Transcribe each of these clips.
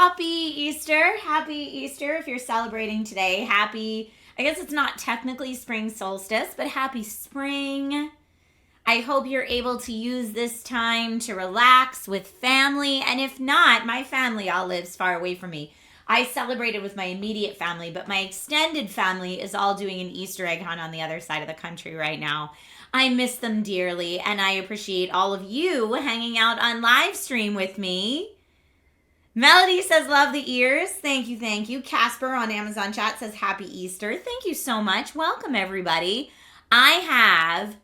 Happy Easter. Happy Easter if you're celebrating today. Happy, I guess it's not technically spring solstice, but happy spring. I hope you're able to use this time to relax with family. And if not, my family all lives far away from me. I celebrated with my immediate family, but my extended family is all doing an Easter egg hunt on the other side of the country right now. I miss them dearly, and I appreciate all of you hanging out on live stream with me. Melody says, love the ears. Thank you, thank you. Casper on Amazon chat says, happy Easter. Thank you so much. Welcome, everybody. I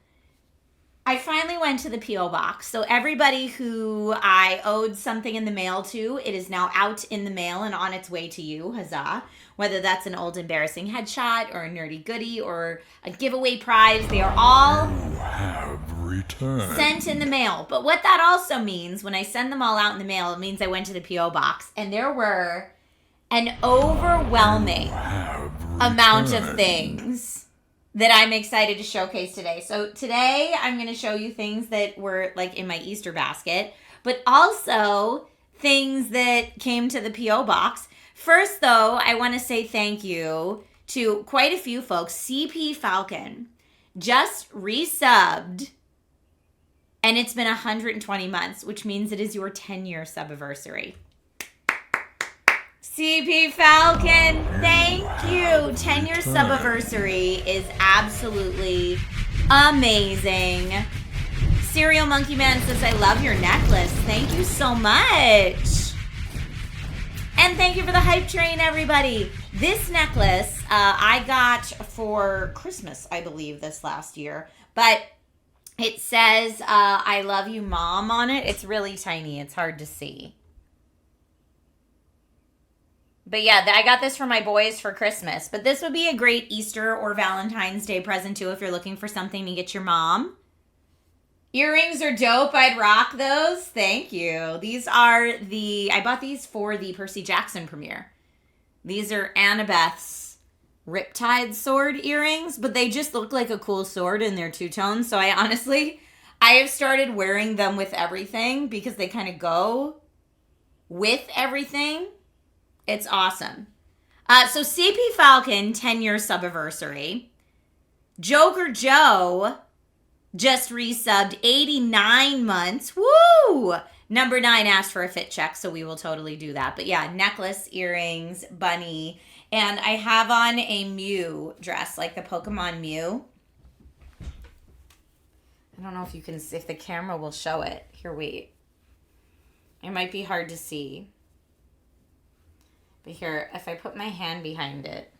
finally went to the P.O. box. So everybody who I owed something in the mail to, it is now out in the mail and on its way to you. Huzzah. Whether that's an old embarrassing headshot or a nerdy goodie or a giveaway prize, they are all sent in the mail. But what that also means, when I send them all out in the mail, it means I went to the P.O. box. And there were an overwhelming amount of things that I'm excited to showcase today. So today I'm going to show you things that were like in my Easter basket, but also things that came to the P.O. box. First, though, I want to say thank you to quite a few folks. CP Falcon just resubbed, and it's been 120 months, which means it is your 10-year subiversary. CP Falcon, thank you. 10-year subiversary is absolutely amazing. Serial Monkey Man says, I love your necklace. Thank you so much. And thank you for the hype train, everybody. This necklace I got for Christmas, I believe, this last year. But it says, I love you, Mom, on it. It's really tiny. It's hard to see. But yeah, I got this for my boys for Christmas. But this would be a great Easter or Valentine's Day present, too, if you're looking for something to get your mom. Earrings are dope. I'd rock those. Thank you. These are I bought these for the Percy Jackson premiere. These are Annabeth's Riptide sword earrings, but they just look like a cool sword and they're two-tone. So I have started wearing them with everything because they kind of go with everything. It's awesome. So CP Falcon, 10-year subiversary. Joker Joe just resubbed 89 months. Woo! Number 9 asked for a fit check, so we will totally do that. But yeah, necklace, earrings, bunny. And I have on a Mew dress, like the Pokemon Mew. I don't know if you can see, if the camera will show it. Here, wait. It might be hard to see. But here, if I put my hand behind it.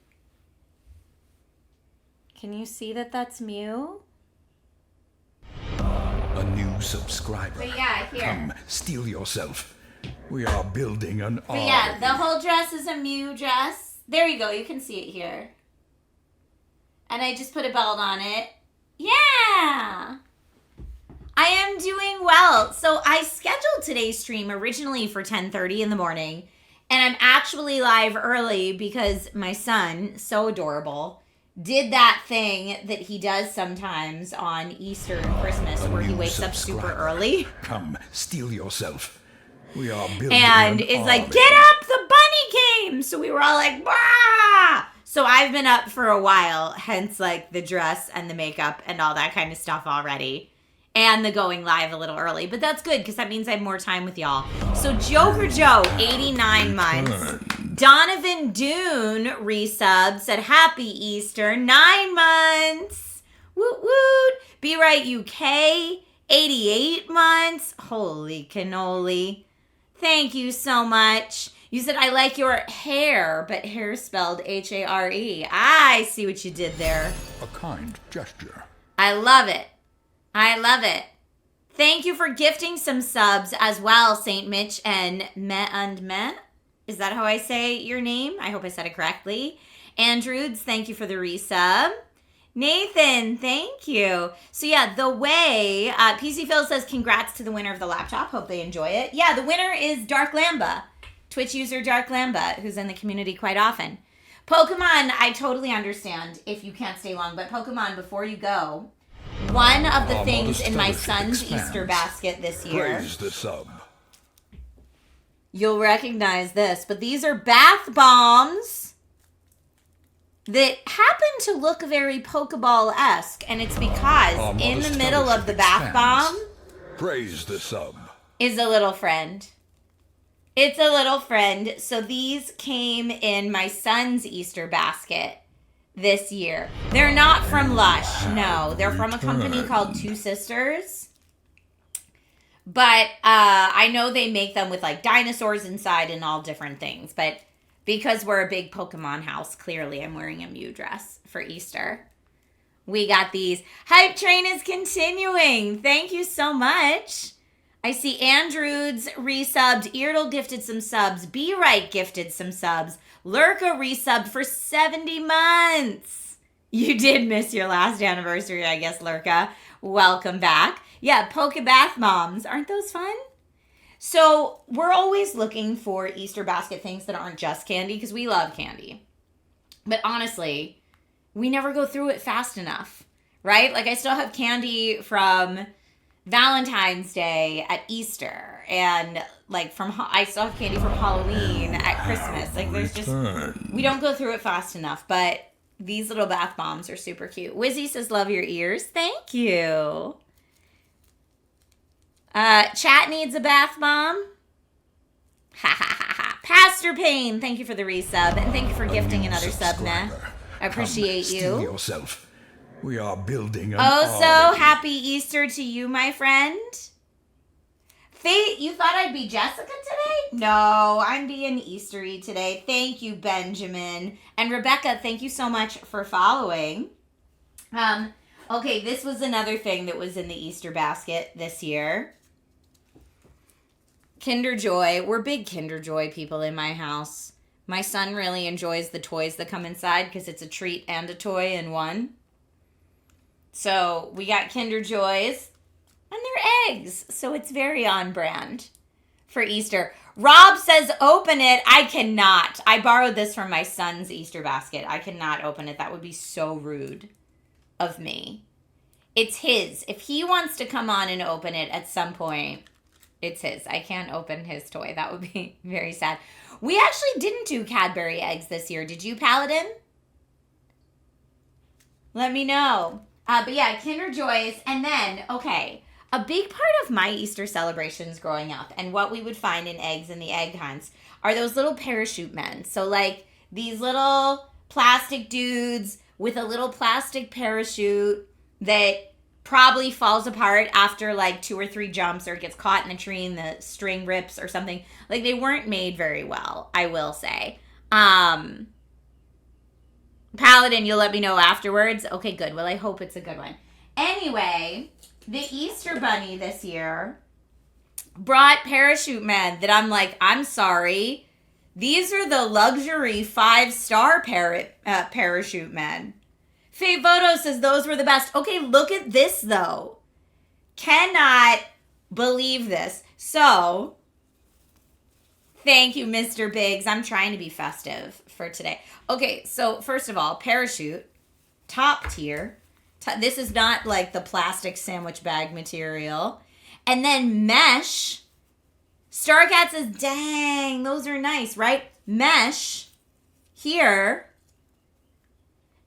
Can you see that that's Mew? A new subscriber. But yeah, here. Come, steel yourself. We are building an army. But yeah, the whole dress is a Mew dress. There you go. You can see it here. And I just put a belt on it. Yeah! I am doing well. So I scheduled today's stream originally for 10:30 in the morning. And I'm actually live early because my son, so adorable, did that thing that he does sometimes on Easter and Christmas where he wakes up super early. Come, steel yourself. We are building and an it's army. like, get up, the bunny came! So we were all like, bah! So I've been up for a while, hence like the dress and the makeup and all that kind of stuff already. And the going live a little early. But that's good because that means I have more time with y'all. So Joker Joe, 89 months. Donovan Dune resubs, said happy Easter, 9 months. Woot woot. Be Right UK, 88 months. Holy cannoli. Thank you so much. You said, I like your hair, but hair spelled H-A-R-E. I see what you did there. A kind gesture. I love it. I love it. Thank you for gifting some subs as well, St. Mitch and Me. Is that how I say your name? I hope I said it correctly. Andrews, thank you for the resub. Nathan, thank you. So yeah, the way, PC Phil says, congrats to the winner of the laptop. Hope they enjoy it. Yeah, the winner is Dark Lamba. Twitch user Dark Lamba, who's in the community quite often. Pokemon, I totally understand if you can't stay long, but Pokemon, before you go, one of the things in my son's Easter basket this year Praise the sub. you'll recognize this, but these are bath bombs that happen to look very Pokeball-esque, and it's because Our in the modest middle of the fellowship bath expands. bomb Praise the sub. is a little friend. It's a little friend. So these came in my son's Easter basket this year. They're not from Lush. No, they're from a company called Two Sisters. But I know they make them with like dinosaurs inside and all different things. But because we're a big Pokemon house, clearly I'm wearing a Mew dress for Easter. We got these. Hype train is continuing. Thank you so much. I see Andrews resubbed. Eardle gifted some subs. B Right gifted some subs. Lurka resubbed for 70 months. You did miss your last anniversary, I guess, Lurka. Welcome back. Yeah, Pokebath Moms. Aren't those fun? So we're always looking for Easter basket things that aren't just candy because we love candy. But honestly, we never go through it fast enough, right? Like I still have candy from Valentine's Day at Easter, and like I still have candy from Halloween at Christmas. Like there's just, we don't go through it fast enough, but these little bath bombs are super cute. Wizzy says, love your ears. Thank you. Chat needs a bath bomb. Ha ha ha ha. Pastor Payne, thank you for the resub, and thank you for gifting another sub, Nah. I appreciate Steal you. yourself. We are building an Oh, so army. happy Easter to you, my friend. Faith, you thought I'd be Jessica today? No, I'm being Eastery today. Thank you, Benjamin. And Rebecca, thank you so much for following. Okay, this was another thing that was in the Easter basket this year. Kinder Joy. We're big Kinder Joy people in my house. My son really enjoys the toys that come inside because it's a treat and a toy in one. So we got Kinder Joys, and they're eggs. So it's very on brand for Easter. Rob says, open it. I cannot. I borrowed this from my son's Easter basket. I cannot open it. That would be so rude of me. It's his. If he wants to come on and open it at some point, it's his. I can't open his toy. That would be very sad. We actually didn't do Cadbury eggs this year. Did you, Paladin? Let me know. But yeah, Kinder Joys. And then, okay, a big part of my Easter celebrations growing up and what we would find in eggs and the egg hunts are those little parachute men. So like these little plastic dudes with a little plastic parachute that probably falls apart after like 2 or 3 jumps or gets caught in a tree and the string rips or something. Like they weren't made very well, I will say. Paladin, you'll let me know afterwards. Okay, good. Well, I hope it's a good one. Anyway, the Easter Bunny this year brought parachute men that I'm like, I'm sorry. These are the luxury 5-star parachute men. Faye Voto says those were the best. Okay, look at this, though. Cannot believe this. So, thank you, Mr. Biggs. I'm trying to be festive for today. Okay, so first of all, parachute, top tier. This is not like the plastic sandwich bag material. And then mesh. Starcat says, dang, those are nice, right? Mesh here.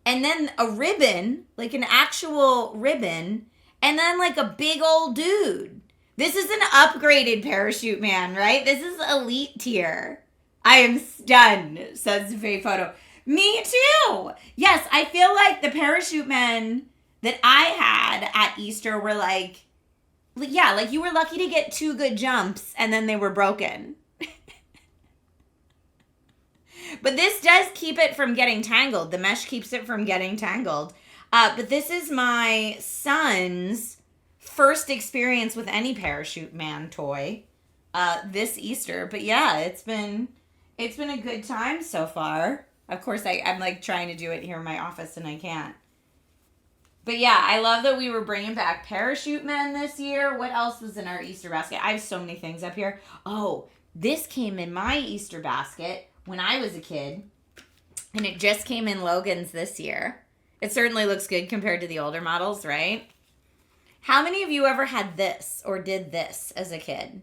And then a ribbon, like an actual ribbon. And then like a big old dude. This is an upgraded parachute man, right? This is elite tier. I am stunned, says Faye Photo. Me too. Yes, I feel like the parachute men that I had at Easter were like, yeah, like you were lucky to get 2 good jumps and then they were broken. But this does keep it from getting tangled. The mesh keeps it from getting tangled. But this is my son's first experience with any parachute man toy this Easter. But yeah, it's been a good time so far. Of course, I'm like trying to do it here in my office and I can't. But yeah, I love that we were bringing back parachute men this year. What else was in our Easter basket? I have so many things up here. Oh, this came in my Easter basket when I was a kid. And it just came in Logan's this year. It certainly looks good compared to the older models, right? How many of you ever had this or did this as a kid?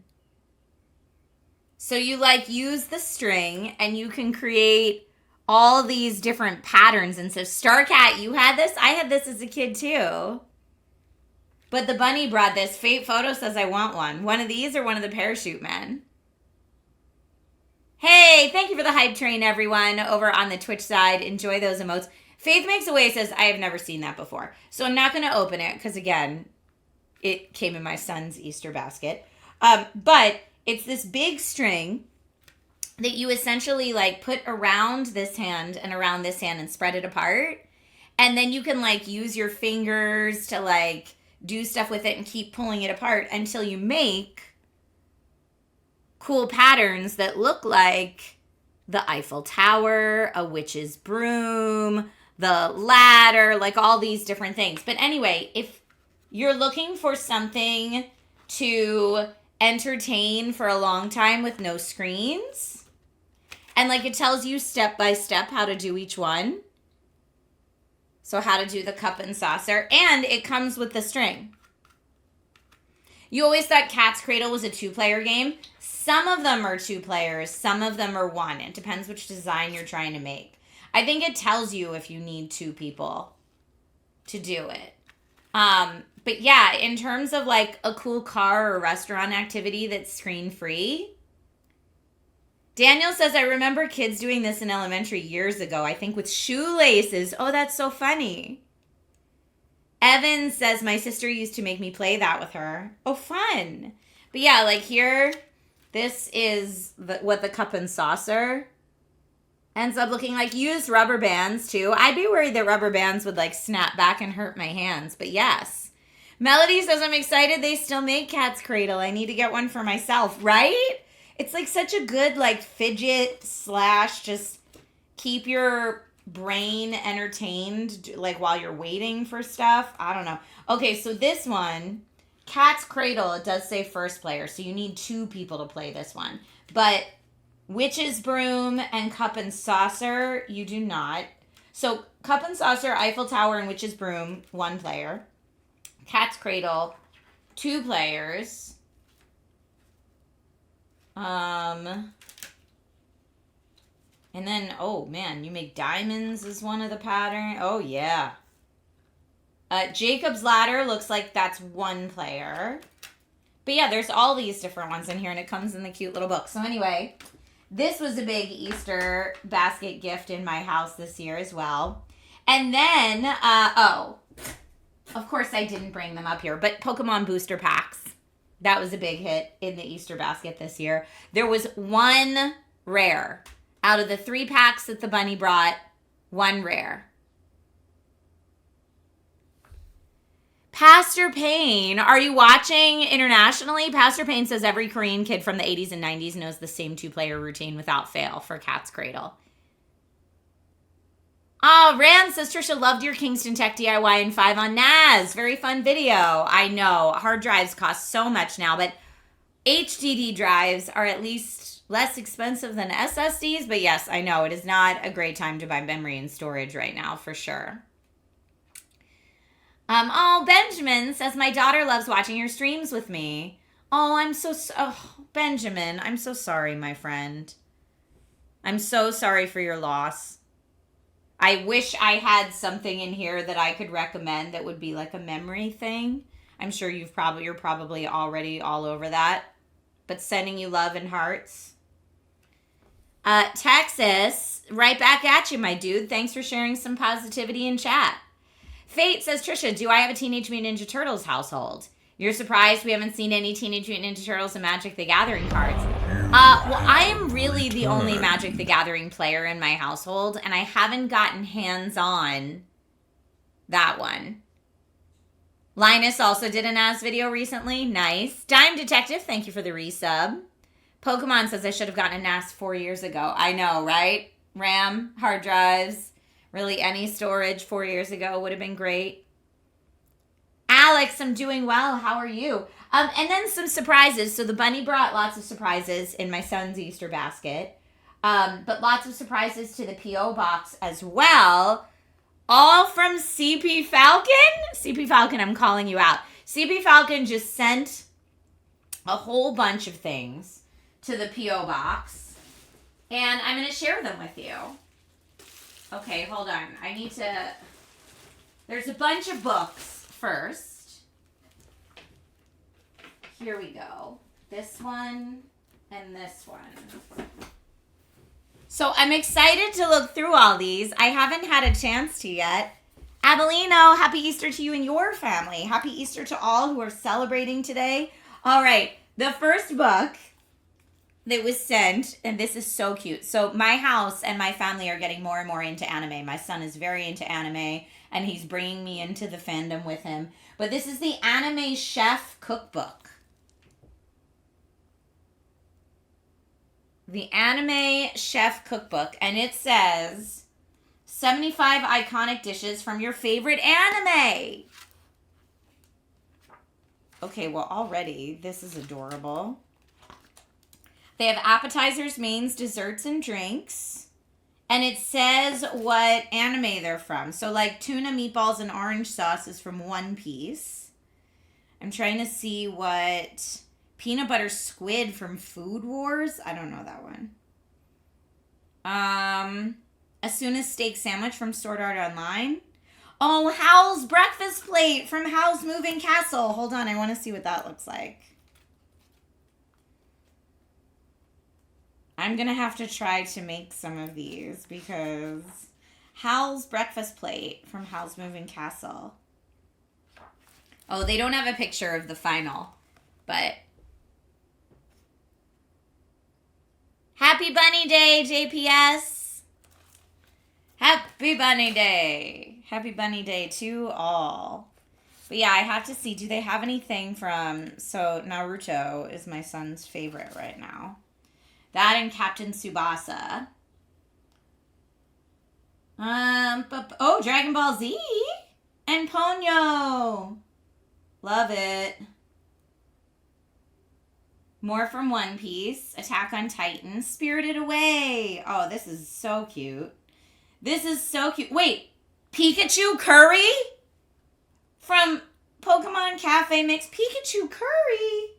So you like use the string and you can create all these different patterns. And so Starcat, you had this? I had this as a kid too. But the bunny brought this. Fate Photo says I want one. One of these or one of the parachute men? Hey, thank you for the hype train, everyone, over on the Twitch side. Enjoy those emotes. Faith Makes a Way says, I have never seen that before. So I'm not going to open it because, again, it came in my son's Easter basket. But it's this big string that you essentially like put around this hand and around this hand and spread it apart. And then you can like use your fingers to like do stuff with it and keep pulling it apart until you make cool patterns that look like the Eiffel Tower, a witch's broom, the ladder, like all these different things. But anyway, if you're looking for something to entertain for a long time with no screens, and like it tells you step by step how to do each one. So how to do the cup and saucer, and it comes with the string. You always thought Cat's Cradle was a 2-player game. Some of them are 2 players, some of them are 1. It depends which design you're trying to make. I think it tells you if you need 2 people to do it. But yeah, in terms of like a cool car or restaurant activity that's screen free, Daniel says, I remember kids doing this in elementary years ago, I think with shoelaces. Oh, that's so funny. Evan says, my sister used to make me play that with her. Oh, fun. But yeah, like here, this is what the cup and saucer ends up looking like. Use rubber bands too. I'd be worried that rubber bands would like snap back and hurt my hands, but yes. Melody says, I'm excited they still make Cat's Cradle. I need to get one for myself, right? It's like such a good like fidget / just keep your brain entertained like while you're waiting for stuff. I don't know. Okay, so this one, Cat's Cradle, it does say first player, so you need 2 people to play this one. But Witch's Broom and Cup and Saucer, you do not. So Cup and Saucer, Eiffel Tower, and Witch's Broom, 1 player. Cat's Cradle, 2 players. And then, oh man, you make diamonds as one of the pattern. Oh yeah. Jacob's Ladder looks like that's 1 player. But yeah, there's all these different ones in here and it comes in the cute little book. So anyway, this was a big Easter basket gift in my house this year as well. And then, of course I didn't bring them up here, but Pokemon booster packs. That was a big hit in the Easter basket this year. There was 1 rare. Out of the 3 packs that the bunny brought, 1 rare. Pastor Payne, are you watching internationally? Pastor Payne says every Korean kid from the 80s and 90s knows the same 2-player routine without fail for Cat's Cradle. Oh, Rand says, Trisha loved your Kingston Tech DIY and 5 on NAS. Very fun video. I know. Hard drives cost so much now, but HDD drives are at least less expensive than SSDs. But yes, I know. It is not a great time to buy memory and storage right now, for sure. Benjamin says, my daughter loves watching your streams with me. Benjamin, I'm so sorry, my friend. I'm so sorry for your loss. I wish I had something in here that I could recommend that would be like a memory thing. I'm sure you're probably already all over that. But sending you love and hearts. Texas, right back at you, my dude. Thanks for sharing some positivity in chat. Fate says, Trisha, do I have a Teenage Mutant Ninja Turtles household? You're surprised we haven't seen any Teenage Mutant Ninja Turtles and Magic the Gathering cards. Well, I am really the only Magic the Gathering player in my household, and I haven't gotten hands-on that one. Linus also did a NAS video recently. Nice. Dime Detective, thank you for the resub. Pokemon says I should have gotten a NAS 4 years ago. I know, right? RAM, hard drives, really any storage 4 years ago would have been great. Alex, I'm doing well. How are you? And then some surprises. So the bunny brought lots of surprises in my son's Easter basket. But lots of surprises to the P.O. box as well. All from CP Falcon? CP Falcon, I'm calling you out. CP Falcon just sent a whole bunch of things to the P.O. box. And I'm going to share them with you. Okay, hold on. I need to... There's a bunch of books first. Here we go. This one and this one. So I'm excited to look through all these. I haven't had a chance to yet. Abelino, happy Easter to you and your family. Happy Easter to all who are celebrating today. All right, the first book that was sent, and this is so cute. So my house and my family are getting more and more into anime. My son is very into anime, and he's bringing me into the fandom with him. But this is the Anime Chef Cookbook. The Anime Chef Cookbook, and it says 75 iconic dishes from your favorite anime. Okay, well, already this is adorable. They have appetizers, mains, desserts, and drinks. And it says what anime they're from. So like tuna meatballs and orange sauce is from One Piece. I'm trying to see what... Peanut butter squid from Food Wars. I don't know that one. Asuna steak sandwich from Sword Art Online. Oh, Howl's breakfast plate from Howl's Moving Castle. Hold on, I want to see what that looks like. I'm going to have to try to make some of these because Howl's breakfast plate from Howl's Moving Castle. Oh, they don't have a picture of the final, but... Happy Bunny Day, JPS. Happy Bunny Day. Happy Bunny Day to all. But yeah, I have to see, do they have anything from, so Naruto is my son's favorite right now. That and Captain Tsubasa. Oh, Dragon Ball Z and Ponyo. Love it. More from One Piece, Attack on Titan, Spirited Away. Oh, this is so cute. This is so cute. Wait, Pikachu curry? From Pokemon Cafe Mix, Pikachu curry.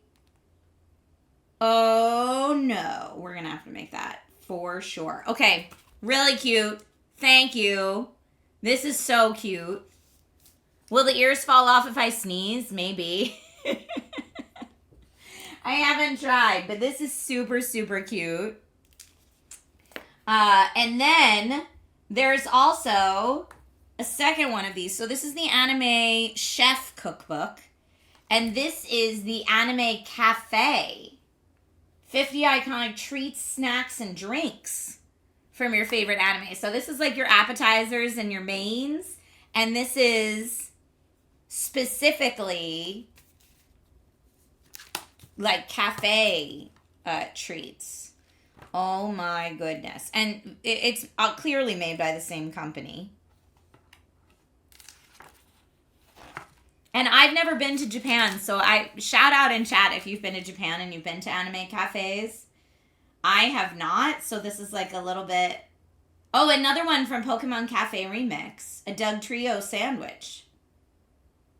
Oh, no. We're going to have to make that for sure. Okay, really cute. Thank you. This is so cute. Will the ears fall off if I sneeze? Maybe. I haven't tried, but this is super, super cute. And then there's also a second one of these. So this is the Anime Chef Cookbook. And this is the Anime Cafe. 50 iconic treats, snacks, and drinks from your favorite anime. So this is like your appetizers and your mains. And this is specifically... like cafe treats. Oh my goodness. And it's clearly made by the same company. And I've never been to Japan, so I shout out in chat if you've been to Japan and you've been to anime cafes. I have not, so this is like a little bit... Oh, another one from Pokemon Cafe Remix. A Doug Trio sandwich.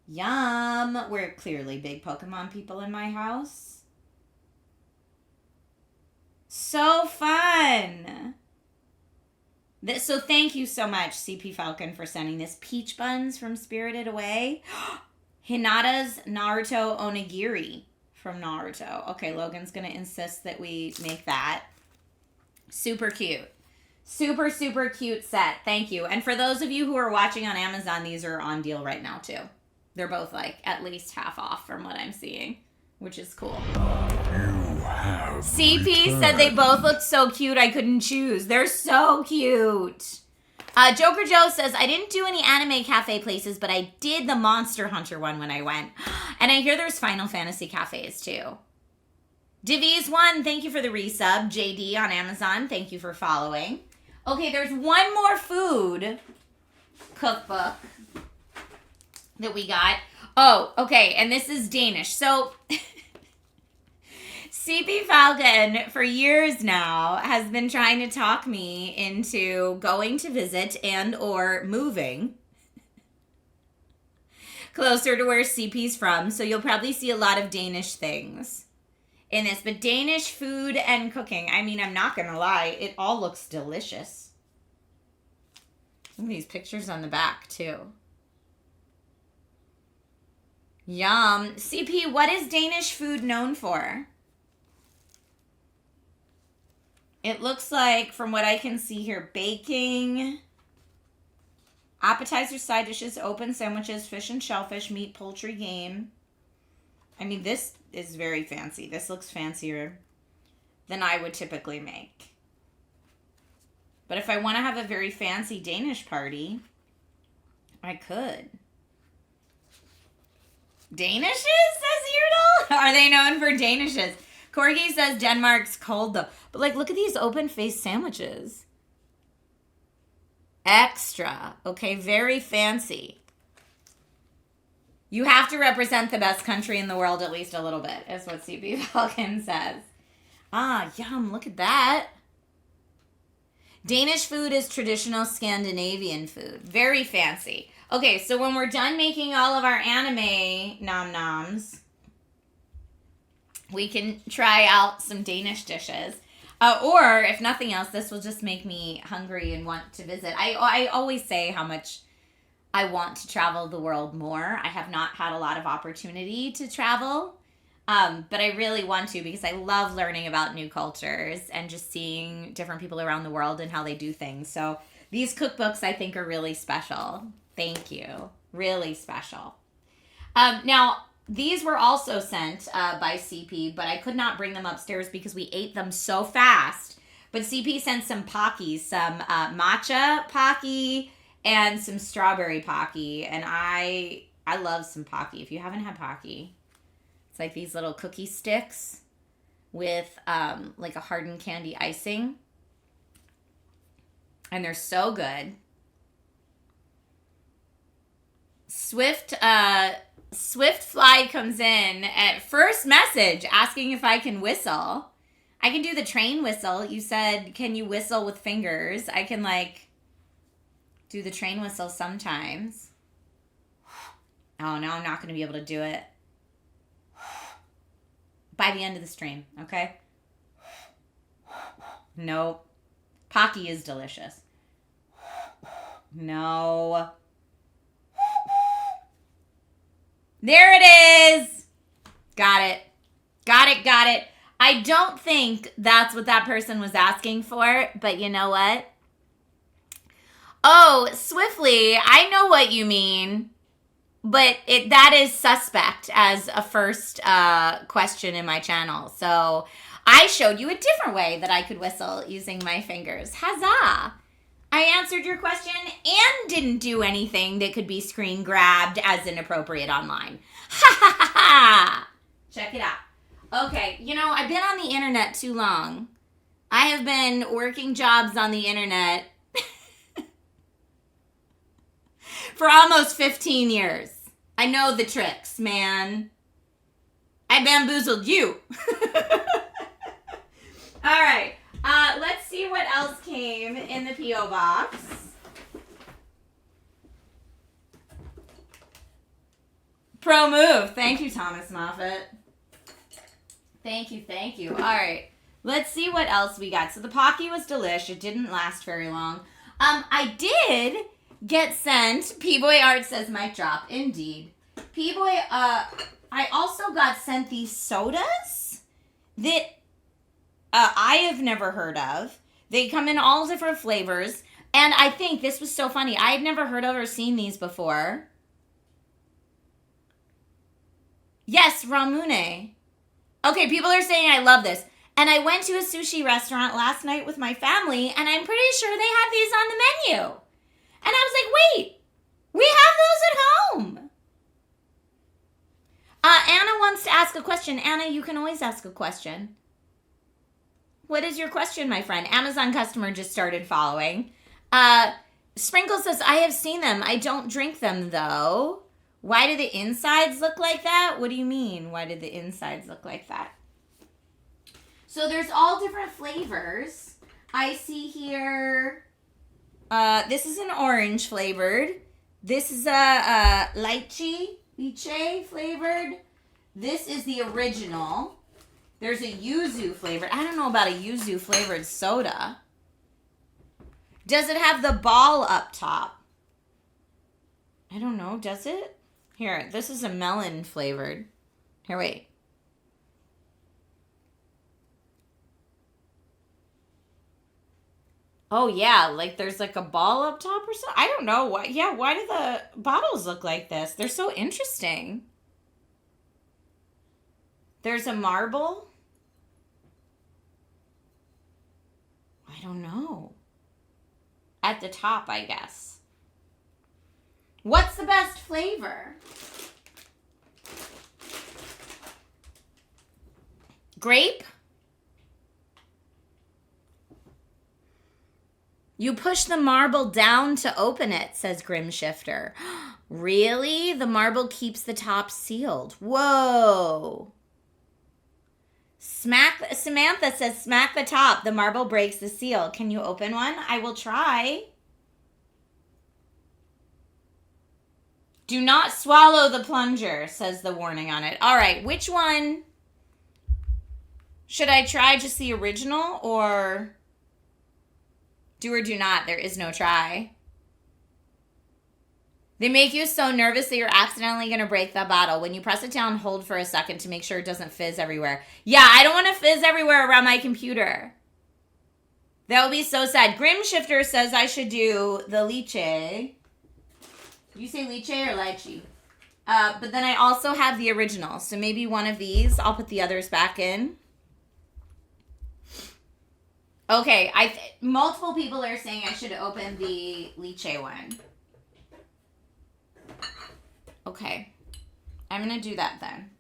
Yum. We're clearly big Pokemon people in my house. So fun. So thank you so much, CP Falcon, for sending this. Peach buns from Spirited Away. Hinata's Naruto Onigiri from Naruto. Okay, Logan's going to insist that we make that. Super cute. Super, super cute set. Thank you. And for those of you who are watching on Amazon, these are on deal right now, too. They're both, like, at least half off from what I'm seeing, which is cool. CP said they both looked so cute I couldn't choose. They're so cute. Joker Joe says, I didn't do any anime cafe places, but I did the Monster Hunter one when I went. And I hear there's Final Fantasy cafes, too. Divi's one, thank you for the resub. JD on Amazon, thank you for following. Okay, there's one more food cookbook that we got. Oh, okay, and this is Danish. So, CP Falcon, for years now, has been trying to talk me into going to visit and or moving closer to where CP's from. So you'll probably see a lot of Danish things in this. But Danish food and cooking, I mean, I'm not going to lie. It all looks delicious. Look at these pictures on the back, too. Yum. CP, what is Danish food known for? It looks like, from what I can see here, baking, appetizers, side dishes, open sandwiches, fish and shellfish, meat, poultry, game. I mean, this is very fancy. This looks fancier than I would typically make. But if I want to have a very fancy Danish party, I could. Danishes, says Yurdle? Are they known for Danishes? Corgi says Denmark's cold, though. But, like, look at these open-faced sandwiches. Extra. Okay, very fancy. You have to represent the best country in the world at least a little bit, is what CP Falcon says. Ah, yum, look at that. Danish food is traditional Scandinavian food. Very fancy. Okay, so when we're done making all of our anime nom-noms, we can try out some Danish dishes. Or, if nothing else, this will just make me hungry and want to visit. I always say how much I want to travel the world more. I have not had a lot of opportunity to travel. But I really want to because I love learning about new cultures and just seeing different people around the world and how they do things. So these cookbooks I think are really special. Thank you. Really special. Now, these were also sent by CP, but I could not bring them upstairs because we ate them so fast. But CP sent some Pocky, some matcha Pocky and some strawberry Pocky. And I love some Pocky. If you haven't had Pocky, it's like these little cookie sticks with like a hardened candy icing. And they're so good. Swift Fly comes in at first message asking if I can whistle. I can do the train whistle. You said, can you whistle with fingers? I can like do the train whistle sometimes. Oh, no, I'm not going to be able to do it by the end of the stream, okay? Nope. Pocky is delicious. No. There it is. Got it. Got it. I don't think that's what that person was asking for, but you know what? Oh, Swiftly, I know what you mean, but that is suspect as a first question in my channel. So I showed you a different way that I could whistle using my fingers. Huzzah! I answered your question and didn't do anything that could be screen grabbed as inappropriate online. Ha ha ha ha! Check it out. Okay, you know, I've been on the internet too long. I have been working jobs on the internet for almost 15 years. I know the tricks, man. I bamboozled you. All right. Let's see what else came in the P.O. box. Pro move. Thank you, Thomas Moffat. Thank you. All right. Let's see what else we got. So the Pocky was delish. It didn't last very long. I did get sent. P-Boy Art says mic drop. Indeed. P-Boy, I also got sent these sodas that I have never heard of. They come in all different flavors. And I think this was so funny. I had never heard of or seen these before. Yes, Ramune. Okay, people are saying I love this. And I went to a sushi restaurant last night with my family, and I'm pretty sure they had these on the menu. And I was like, wait, we have those at home. Anna wants to ask a question. Anna, you can always ask a question. What is your question, my friend? Amazon customer just started following. Sprinkle says, I have seen them. I don't drink them, though. Why do the insides look like that? What do you mean? Why did the insides look like that? So there's all different flavors. I see here, this is an orange flavored. This is a lychee flavored. This is the original. There's a yuzu flavored. I don't know about a yuzu flavored soda. Does it have the ball up top? I don't know. Does it? Here, this is a melon flavored. Here, wait. Oh, yeah. Like there's like a ball up top or something. I don't know. Why? Yeah, why do the bottles look like this? They're so interesting. There's a marble. I don't know. At the top, I guess. What's the best flavor? Grape? You push the marble down to open it, says Grimshifter. Really? The marble keeps the top sealed. Whoa. Samantha says, smack the top. The marble breaks the seal. Can you open one? I will try. Do not swallow the plunger, says the warning on it. All right, which one? Should I try just the original or do or do not? There is no try. They make you so nervous that you're accidentally going to break the bottle. When you press it down, hold for a second to make sure it doesn't fizz everywhere. Yeah, I don't want to fizz everywhere around my computer. That would be so sad. Grimshifter says I should do the lychee. You say lychee or lychee? But then I also have the original. So maybe one of these. I'll put the others back in. Okay, multiple people are saying I should open the lychee one. Okay, I'm going to do that then.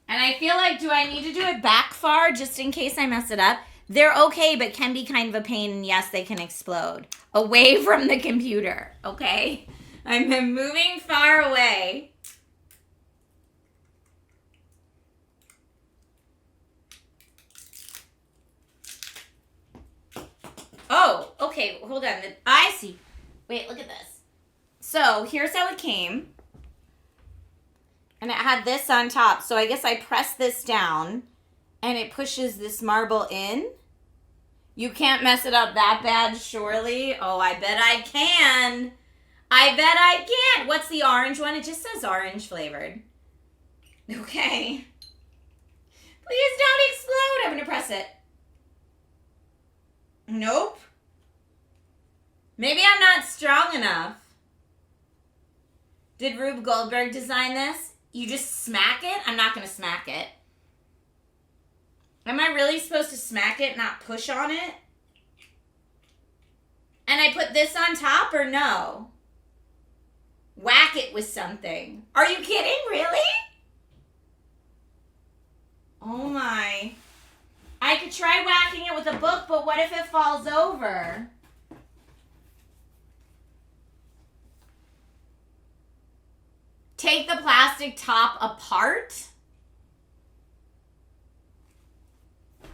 And I feel like, do I need to do it back far just in case I mess it up? They're okay, but can be kind of a pain. And yes, they can explode. Away from the computer, okay? I'm moving far away. Oh, okay, hold on. I see. Wait, look at this. So here's how it came. And it had this on top. So I guess I press this down and it pushes this marble in. You can't mess it up that bad, surely. Oh, I bet I can. I bet I can. What's the orange one? It just says orange flavored. Okay. Please don't explode. I'm going to press it. Nope. Maybe I'm not strong enough. Did Rube Goldberg design this? You just smack it? I'm not going to smack it. Am I really supposed to smack it, not push on it? And I put this on top or no? Whack it with something. Are you kidding? Really? Oh my. I could try whacking it with a book, but what if it falls over? Take the plastic top apart?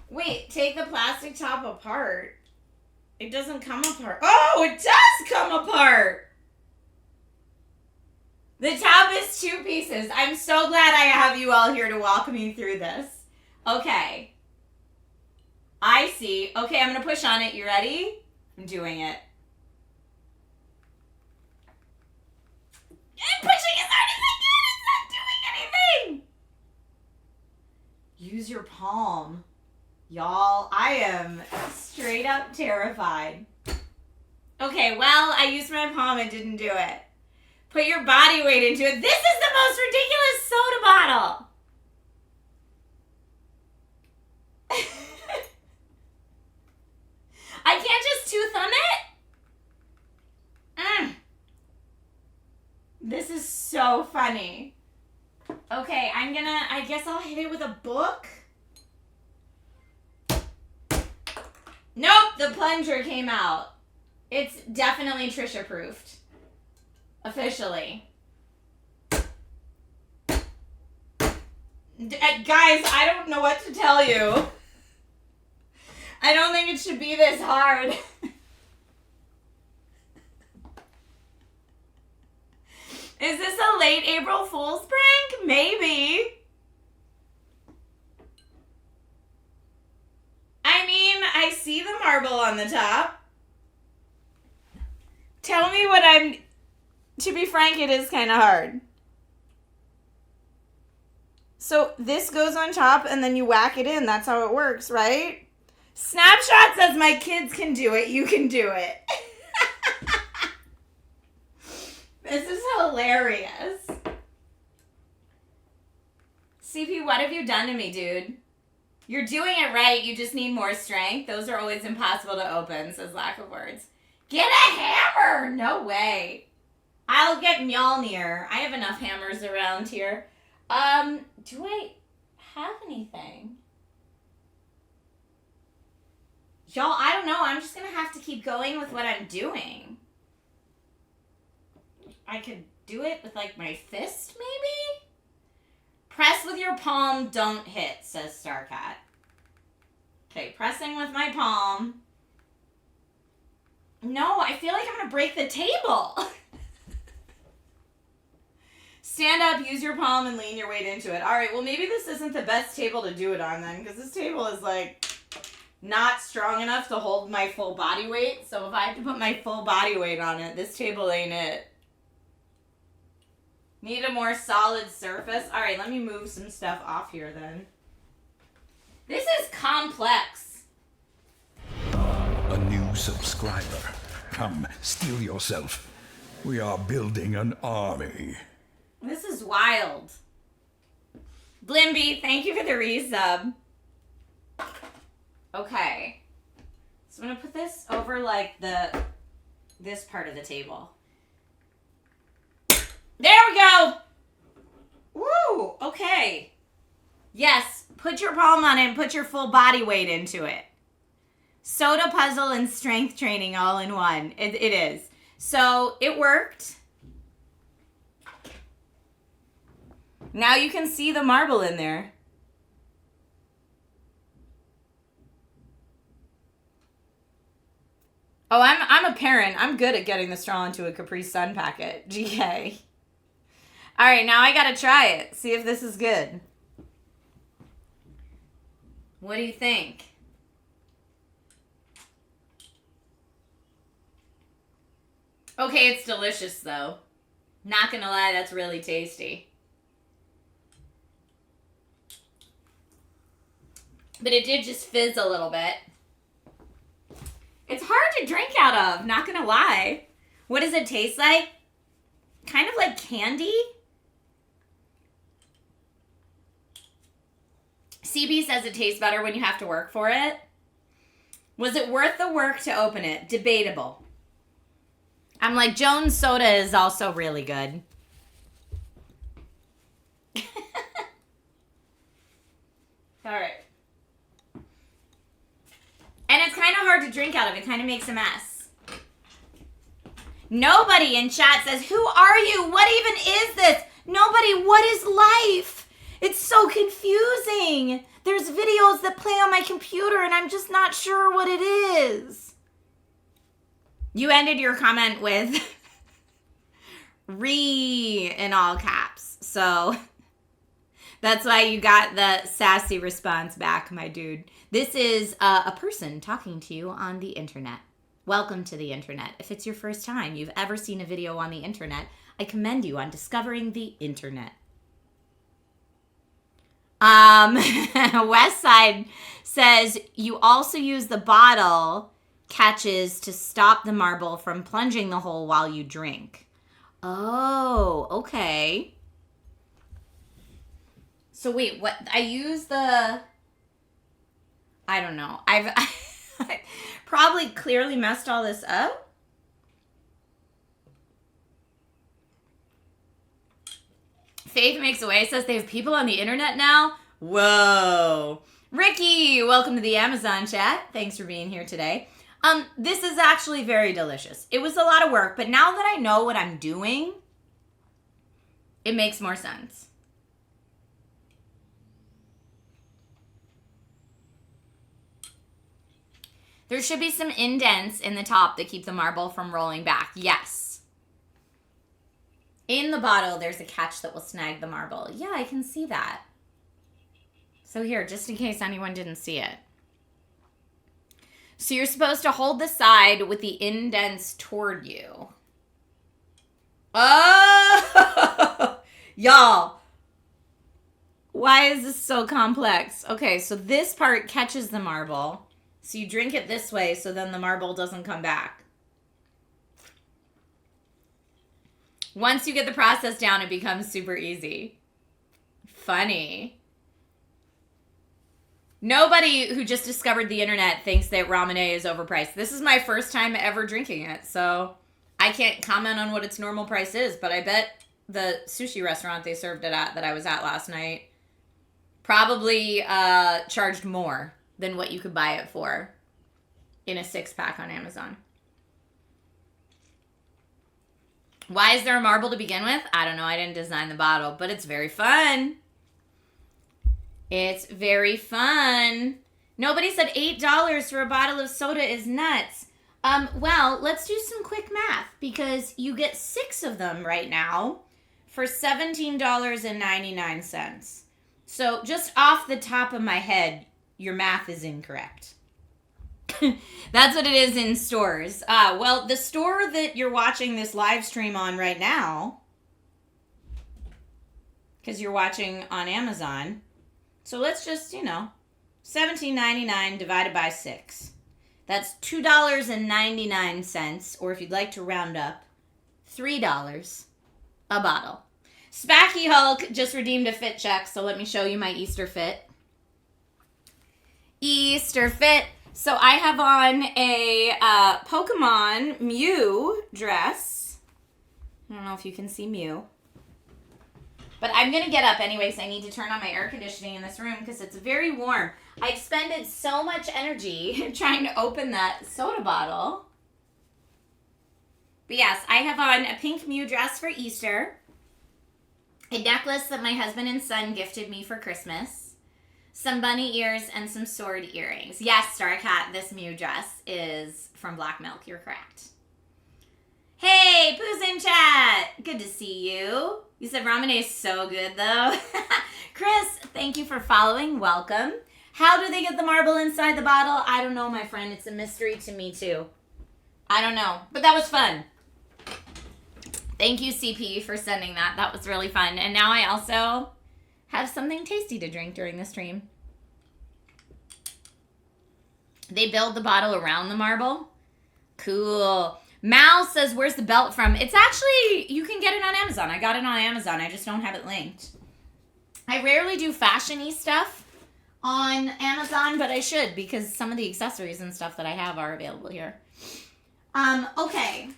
Wait, take the plastic top apart? It doesn't come apart. Oh, it does come apart! The top is 2 pieces. I'm so glad I have you all here to walk me through this. Okay. I see. Okay, I'm going to push on it. You ready? I'm doing it. I'm pushing as hard as I can. It's not doing anything. Use your palm. Y'all, I am straight up terrified. Okay, well, I used my palm and didn't do it. Put your body weight into it. This is the most ridiculous soda bottle. I can't just 2-thumb it? This is so funny. Okay, I guess I'll hit it with a book. Nope, the plunger came out. It's definitely Trisha proofed. Officially. Guys, I don't know what to tell you. I don't think it should be this hard. Is this a late April Fool's prank? Maybe. marble on the top. Tell me to be frank, it is kind of hard. So this goes on top and then you whack it in. That's how it works, right? Snapshot says my kids can do it. You can do it. This is hilarious. CP, what have you done to me, dude? You're doing it right. You just need more strength. Those are always impossible to open, says Lack of Words. Get a hammer! No way. I'll get Mjolnir. I have enough hammers around here. Do I have anything? Y'all, I don't know. I'm just going to have to keep going with what I'm doing. I could do it with, like, my fist, maybe? Press with your palm, don't hit, says Starcat. Okay, pressing with my palm. No, I feel like I'm going to break the table. Stand up, use your palm, and lean your weight into it. All right, well, maybe this isn't the best table to do it on then, because this table is, like, not strong enough to hold my full body weight. So if I have to put my full body weight on it, this table ain't it. Need a more solid surface. All right, let me move some stuff off here then. This is complex. A new subscriber. Come, steel yourself. We are building an army. This is wild. Blimby, thank you for the resub. Okay. So I'm going to put this over like this part of the table. There we go. Woo, okay. Yes, put your palm on it and put your full body weight into it. Soda puzzle and strength training all in one. It is. So it worked. Now you can see the marble in there. Oh, I'm a parent. I'm good at getting the straw into a Capri Sun packet. GK. All right, now I gotta try it. See if this is good. What do you think? Okay, it's delicious though. Not gonna lie, that's really tasty. But it did just fizz a little bit. It's hard to drink out of, not gonna lie. What does it taste like? Kind of like candy. CB says it tastes better when you have to work for it. Was it worth the work to open it? Debatable. I'm like, Jones soda is also really good. All right. And it's kind of hard to drink out of. It kind of makes a mess. Nobody in chat says, who are you? What even is this? Nobody, what is life? It's so confusing. There's videos that play on my computer and I'm just not sure what it is. You ended your comment with re in all caps. So that's why you got the sassy response back, my dude. This is a person talking to you on the internet. Welcome to the internet. If it's your first time you've ever seen a video on the internet, I commend you on discovering the internet. Westside says you also use the bottle catches to stop the marble from plunging the hole while you drink. Oh, okay. So wait, what? I use the... I don't know. I've probably clearly messed all this up. Faith Makes a Way says they have people on the internet now. Whoa. Ricky, welcome to the Amazon chat. Thanks for being here today. This is actually very delicious. It was a lot of work, but now that I know what I'm doing, it makes more sense. There should be some indents in the top that keep the marble from rolling back. Yes. In the bottle, there's a catch that will snag the marble. Yeah, I can see that. So here, just in case anyone didn't see it. So you're supposed to hold the side with the indents toward you. Oh, y'all. Why is this so complex? Okay, so this part catches the marble. So you drink it this way so then the marble doesn't come back. Once you get the process down, it becomes super easy. Funny. Nobody who just discovered the internet thinks that Ramune is overpriced. This is my first time ever drinking it, so I can't comment on what its normal price is, but I bet the sushi restaurant they served it at that I was at last night probably charged more than what you could buy it for in a 6-pack on Amazon. Why is there a marble to begin with? I don't know. I didn't design the bottle, but it's very fun. It's very fun. Nobody said $8 for a bottle of soda is nuts. Well, let's do some quick math because you get 6 of them right now for $17.99. So just off the top of my head, your math is incorrect. That's what it is in stores. Well, the store that you're watching this live stream on right now, because you're watching on Amazon. So let's just, $17.99 divided by 6. That's $2.99, or if you'd like to round up, $3 a bottle. Spacky Hulk just redeemed a fit check, so let me show you my Easter fit. Easter fit. So I have on a Pokemon Mew dress. I don't know if you can see Mew. But I'm going to get up anyways. I need to turn on my air conditioning in this room because it's very warm. I expended so much energy trying to open that soda bottle. But yes, I have on a pink Mew dress for Easter. A necklace that my husband and son gifted me for Christmas. Some bunny ears and some sword earrings. Yes, Starcat, this Mew dress is from Black Milk. You're correct. Hey, Pooh's in chat. Good to see you. You said Ramune is so good, though. Chris, thank you for following. Welcome. How do they get the marble inside the bottle? I don't know, my friend. It's a mystery to me, too. I don't know. But that was fun. Thank you, CP, for sending that. That was really fun. And now I also have something tasty to drink during the stream. They build the bottle around the marble. Cool. Mal says, where's the belt from? It's actually, you can get it on Amazon. I got it on Amazon. I just don't have it linked. I rarely do fashion-y stuff on Amazon, but I should because some of the accessories and stuff that I have are available here. Okay.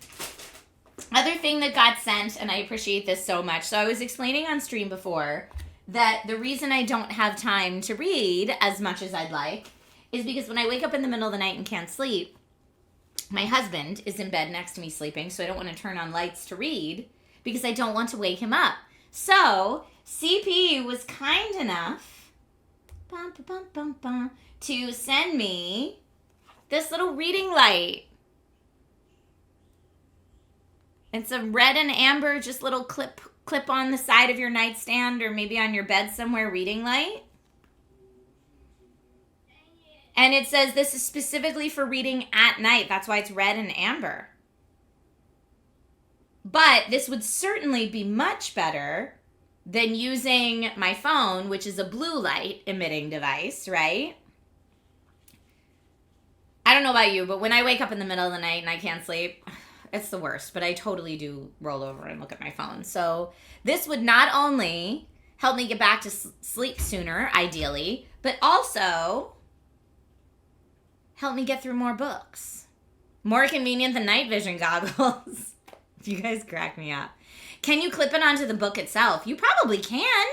Other thing that got sent, and I appreciate this so much. So I was explaining on stream before that the reason I don't have time to read as much as I'd like is because when I wake up in the middle of the night and can't sleep, my husband is in bed next to me sleeping, so I don't want to turn on lights to read because I don't want to wake him up. So CP was kind enough to send me this little reading light. It's a red and amber, just little clip on the side of your nightstand or maybe on your bed somewhere reading light. And it says this is specifically for reading at night. That's why it's red and amber. But this would certainly be much better than using my phone, which is a blue light emitting device, right? I don't know about you, but when I wake up in the middle of the night and I can't sleep, it's the worst. But I totally do roll over and look at my phone. So this would not only help me get back to sleep sooner, ideally, but also help me get through more books. More convenient than night vision goggles. You guys crack me up. Can you clip it onto the book itself? You probably can.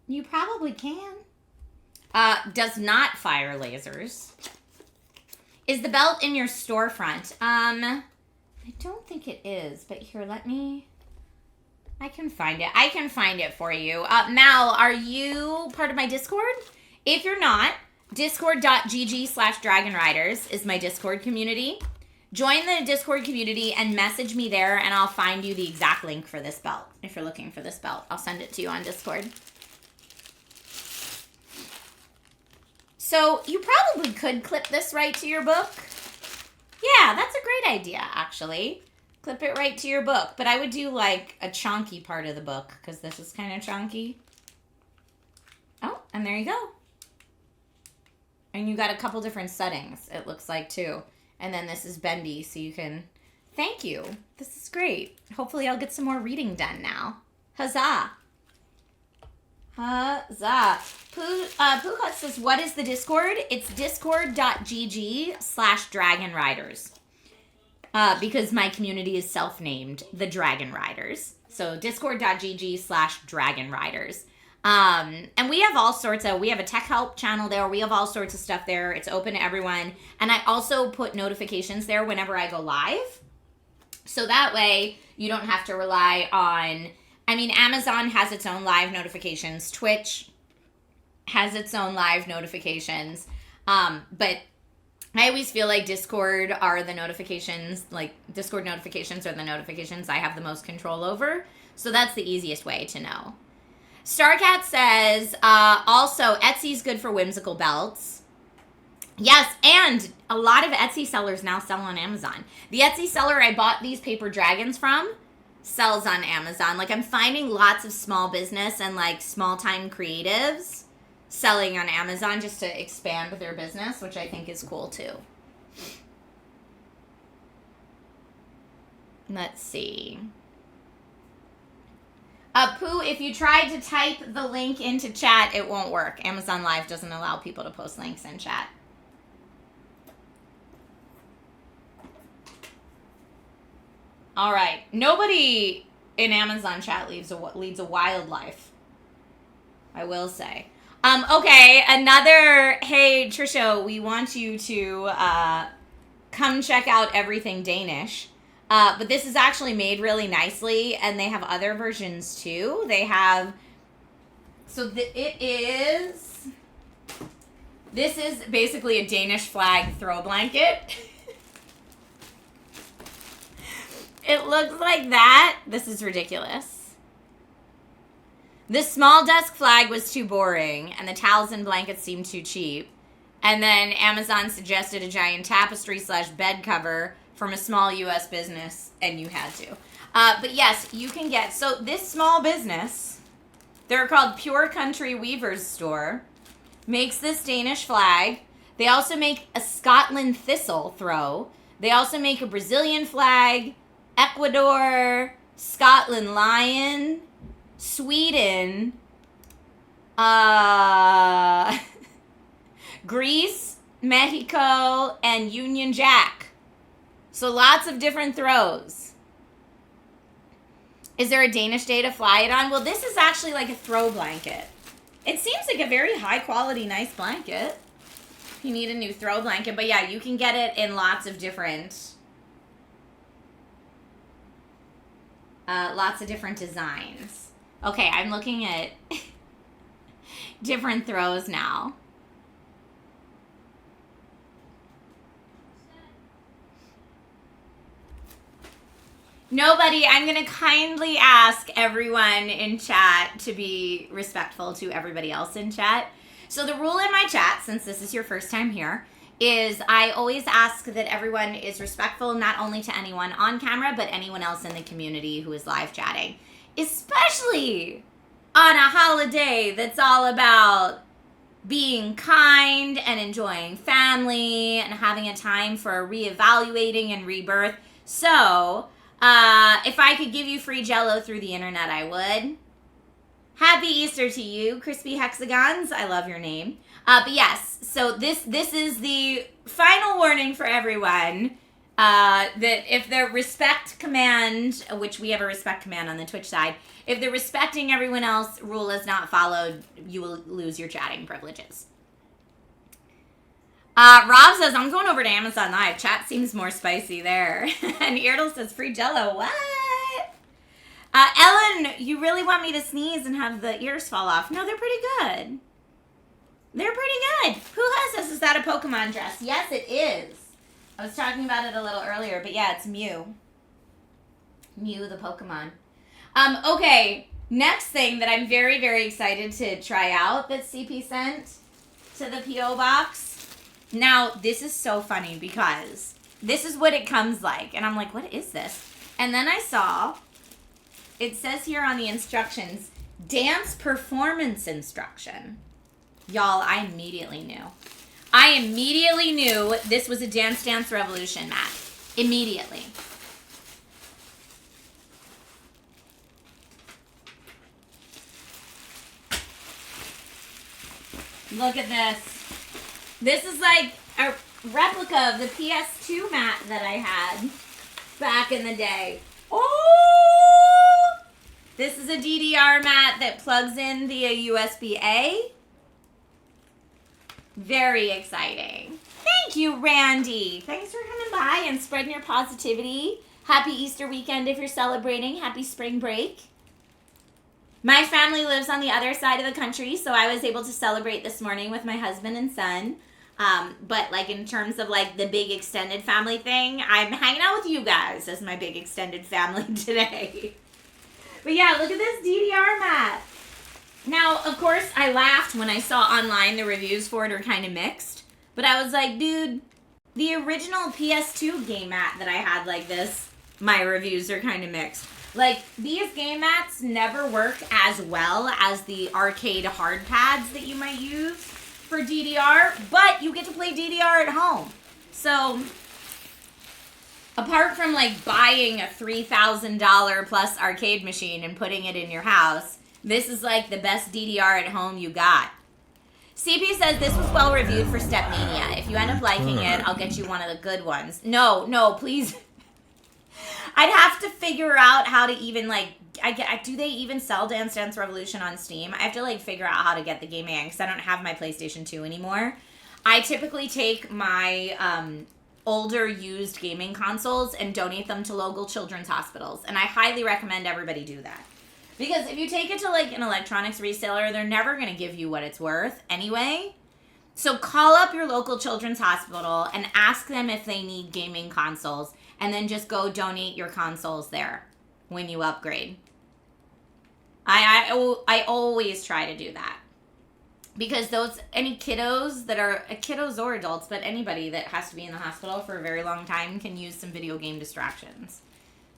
You probably can. Does not fire lasers. Is the belt in your storefront? I don't think it is, but here, I can find it. I can find it for you. Mal, are you part of my Discord? If you're not, discord.gg/dragonriders is my Discord community. Join the Discord community and message me there, and I'll find you the exact link for this belt. If you're looking for this belt, I'll send it to you on Discord. So you probably could clip this right to your book. Yeah, that's a great idea, actually. Clip it right to your book. But I would do like a chunky part of the book because this is kind of chunky. Oh, and there you go. And you got a couple different settings, it looks like, too. And then this is bendy, so you can... Thank you. This is great. Hopefully I'll get some more reading done now. Huzzah. Huzzah. Pooh says, what is the Discord? It's discord.gg/Dragon Riders. Because my community is self-named the Dragon Riders. So discord.gg/Dragon Riders. And we have all sorts of, we have a tech help channel there. We have all sorts of stuff there. It's open to everyone. And I also put notifications there whenever I go live. So that way you don't have to rely on, I mean, Amazon has its own live notifications. Twitch has its own live notifications. But I always feel like Discord are the notifications, like Discord notifications are the notifications I have the most control over. So that's the easiest way to know. Starcat says, also, Etsy's good for whimsical belts. Yes, and a lot of Etsy sellers now sell on Amazon. The Etsy seller I bought these paper dragons from sells on Amazon. Like, I'm finding lots of small business and, like, small-time creatives selling on Amazon just to expand their business, which I think is cool, too. Let's see. Pooh, if you tried to type the link into chat, it won't work. Amazon Live doesn't allow people to post links in chat. All right. Nobody in Amazon chat leads a wild life, I will say. Okay, another, hey, Trisha, we want you to come check out Everything Danish. But this is actually made really nicely, and they have other versions too. They have, so this is basically a Danish flag throw blanket. It looks like that. This is ridiculous. This small desk flag was too boring, and the towels and blankets seemed too cheap. And then Amazon suggested a giant tapestry/bed cover from a small U.S. business, and you had to. But yes, you can get, so this small business, they're called Pure Country Weavers Store, makes this Danish flag. They also make a Scotland thistle throw. They also make a Brazilian flag, Ecuador, Scotland lion, Sweden, Greece, Mexico, and Union Jack. So lots of different throws. Is there a Danish day to fly it on? Well, this is actually like a throw blanket. It seems like a very high quality, nice blanket. You need a new throw blanket. But yeah, you can get it in lots of different designs. Okay, I'm looking at different throws now. Nobody, I'm going to kindly ask everyone in chat to be respectful to everybody else in chat. So the rule in my chat, since this is your first time here, is I always ask that everyone is respectful not only to anyone on camera, but anyone else in the community who is live chatting. Especially on a holiday that's all about being kind and enjoying family and having a time for reevaluating and rebirth. So, if I could give you free Jell-O through the internet, I would. Happy Easter to you, Crispy Hexagons. I love your name. But yes, so this is the final warning for everyone that if the respect command, which we have a respect command on the Twitch side, if the respecting everyone else rule is not followed, you will lose your chatting privileges. Rob says, I'm going over to Amazon Live. Chat seems more spicy there. And Eardle says, free Jell-O. What? Ellen, you really want me to sneeze and have the ears fall off? No, they're pretty good. They're pretty good. Who has this? Is that a Pokemon dress? Yes, it is. I was talking about it a little earlier, but yeah, it's Mew. Mew the Pokemon. Okay, next thing that I'm very, very excited to try out that CP sent to the P.O. box. Now, this is so funny because this is what it comes like. And I'm like, what is this? And then I saw, it says here on the instructions, dance performance instruction. Y'all, I immediately knew. I immediately knew this was a Dance Dance Revolution mat. Immediately. Look at this. This is like a replica of the PS2 mat that I had back in the day. Oh! This is a DDR mat that plugs in via USB-A. Very exciting. Thank you, Randy. Thanks for coming by and spreading your positivity. Happy Easter weekend if you're celebrating. Happy spring break. My family lives on the other side of the country, so I was able to celebrate this morning with my husband and son. But like in terms of like the big extended family thing, I'm hanging out with you guys as my big extended family today. But yeah, look at this DDR mat. Now, of course, I laughed when I saw online the reviews for it are kind of mixed. But I was like, dude, the original PS2 game mat that I had like this, my reviews are kind of mixed. Like, these game mats never work as well as the arcade hard pads that you might use for DDR, but you get to play DDR at home. So, apart from like buying a $3,000 plus arcade machine and putting it in your house, this is like the best DDR at home you got. CP says this was well reviewed for Stepmania. If you end up liking it, I'll get you one of the good ones. No, please. I'd have to figure out how to even like, do they even sell Dance Dance Revolution on Steam? I have to like figure out how to get the game in because I don't have my PlayStation 2 anymore. I typically take my older used gaming consoles and donate them to local children's hospitals. And I highly recommend everybody do that. Because if you take it to like an electronics reseller, they're never going to give you what it's worth anyway. So call up your local children's hospital and ask them if they need gaming consoles. And then just go donate your consoles there when you upgrade. I always try to do that. Because any kiddos that are, kiddos or adults, but anybody that has to be in the hospital for a very long time can use some video game distractions.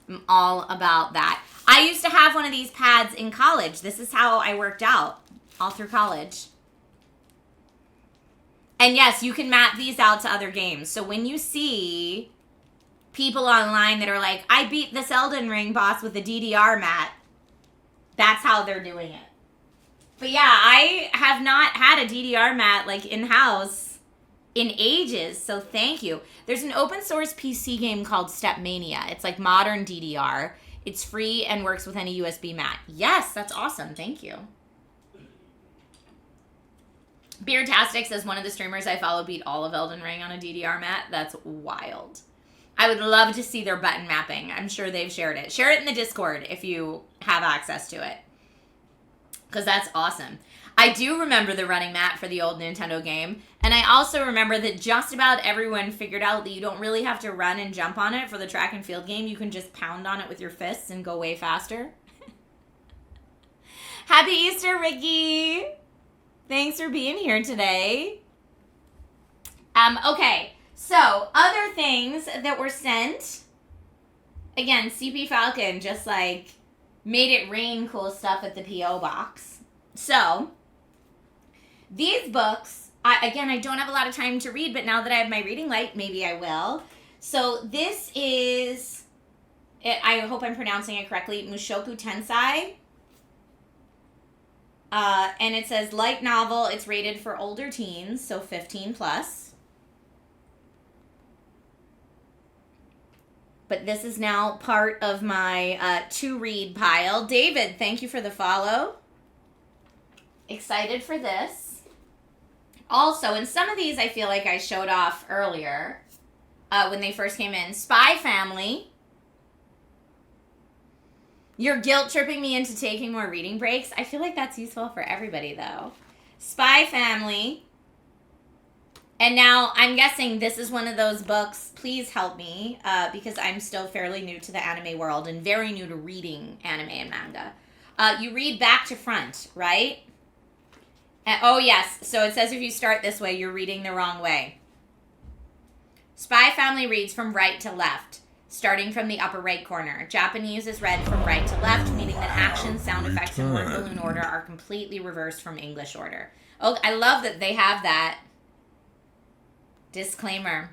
I'm all about that. I used to have one of these pads in college. This is how I worked out all through college. And yes, you can map these out to other games. So when you see people online that are like, I beat this Elden Ring boss with a DDR mat, that's how they're doing it. But yeah, I have not had a DDR mat like in-house in ages, so thank you. There's an open source PC game called Stepmania. It's like modern DDR. It's free and works with any USB mat. Yes, that's awesome. Thank you. Beardtastic says one of the streamers I follow beat all of Elden Ring on a DDR mat. That's wild. I would love to see their button mapping. I'm sure they've shared it. Share it in the Discord if you have access to it. Because that's awesome. I do remember the running mat for the old Nintendo game. And I also remember that just about everyone figured out that you don't really have to run and jump on it for the track and field game. You can just pound on it with your fists and go way faster. Happy Easter, Ricky! Thanks for being here today. Okay, so other things that were sent. Again, CP Falcon just like made it rain cool stuff at the P.O. box. So, these books, I don't have a lot of time to read, but now that I have my reading light, maybe I will. So, this is, I hope I'm pronouncing it correctly, Mushoku Tensei. And it says light novel. It's rated for older teens, so 15 plus. But this is now part of my to-read pile. David, thank you for the follow. Excited for this. Also, and some of these I feel like I showed off earlier when they first came in. Spy Family. You're guilt-tripping me into taking more reading breaks. I feel like that's useful for everybody, though. Spy Family. And now, I'm guessing this is one of those books. Please help me, because I'm still fairly new to the anime world and very new to reading anime and manga. You read back to front, right? Oh, yes. So it says if you start this way, you're reading the wrong way. Spy Family reads from right to left, starting from the upper right corner. Japanese is read from right to left, meaning that action, sound effects, and word balloon order are completely reversed from English order. Oh, I love that they have that disclaimer.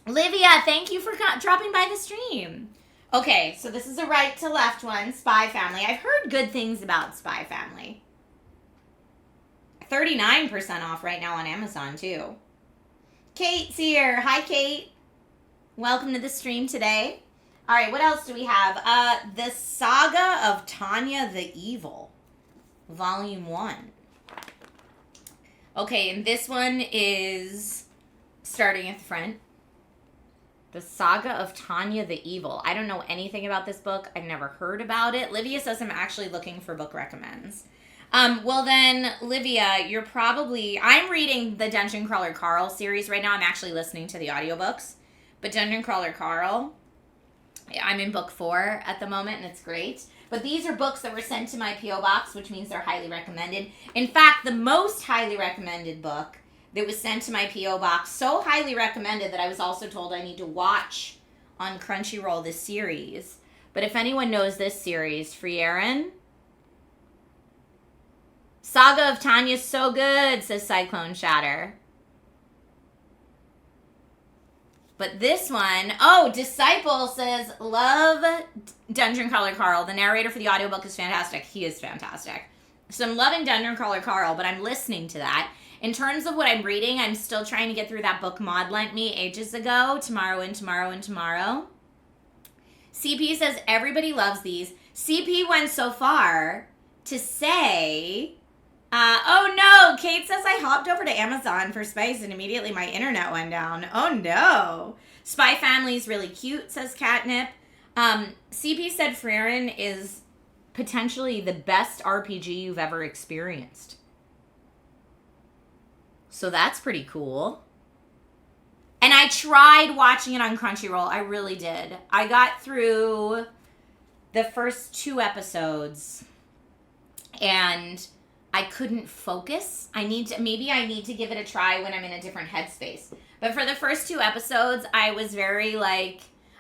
Livia, thank you for dropping by the stream. Okay, so this is a right to left one, Spy Family. I've heard good things about Spy Family. 39% off right now on Amazon, too. Kate's here. Hi, Kate. Welcome to the stream today. All right, what else do we have? The Saga of Tanya the Evil, Volume 1. Okay, and this one is starting at the front. The Saga of Tanya the Evil. I don't know anything about this book. I've never heard about it. Livia says I'm actually looking for book recommends. Well then, Livia, you're probably... I'm reading the Dungeon Crawler Carl series right now. I'm actually listening to the audiobooks. But Dungeon Crawler Carl, I'm in book 4 at the moment, and it's great. But these are books that were sent to my P.O. Box, which means they're highly recommended. In fact, the most highly recommended book that was sent to my P.O. Box, so highly recommended that I was also told I need to watch on Crunchyroll this series. But if anyone knows this series, Frieren... Saga of Tanya's so good, says Cyclone Shatter. But this one, oh, Disciple says, love Dungeon Crawler Carl. The narrator for the audiobook is fantastic. He is fantastic. So I'm loving Dungeon Crawler Carl, but I'm listening to that. In terms of what I'm reading, I'm still trying to get through that book Maud lent me ages ago, Tomorrow and Tomorrow and Tomorrow. CP says, everybody loves these. CP went so far to say... oh no, Kate says I hopped over to Amazon for Spice and immediately my internet went down. Oh no. Spy Family's really cute, says Catnip. CP said Frieren is potentially the best RPG you've ever experienced. So that's pretty cool. And I tried watching it on Crunchyroll. I really did. I got through the first 2 episodes and... I couldn't focus. Maybe I need to give it a try when I'm in a different headspace. But for the first 2 episodes, I was very I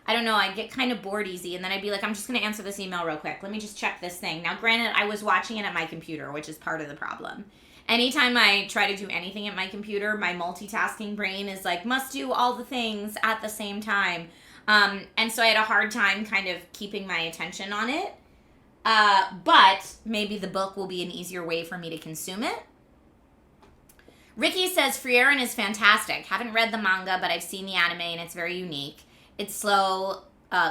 don't know, I'd get kind of bored easy. And then I'd be like, I'm just going to answer this email real quick. Let me just check this thing. Now, granted, I was watching it at my computer, which is part of the problem. Anytime I try to do anything at my computer, my multitasking brain is must do all the things at the same time. And so I had a hard time kind of keeping my attention on it. But maybe the book will be an easier way for me to consume it. Ricky says, Frieren is fantastic. Haven't read the manga, but I've seen the anime and it's very unique. It's slow,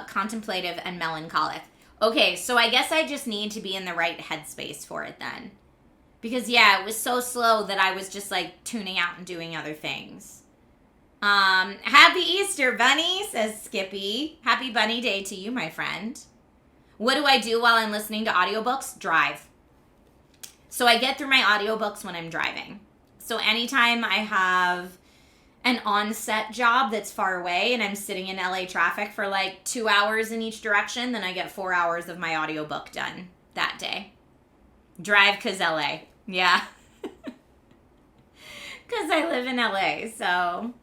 contemplative, and melancholic. Okay, so I guess I just need to be in the right headspace for it then. Because, yeah, it was so slow that I was just, tuning out and doing other things. Happy Easter, Bunny, says Skippy. Happy Bunny Day to you, my friend. What do I do while I'm listening to audiobooks? Drive. So I get through my audiobooks when I'm driving. So anytime I have an on-set job that's far away and I'm sitting in LA traffic for 2 hours in each direction, then I get 4 hours of my audiobook done that day. Drive 'cause LA. Yeah. 'Cause I live in LA, so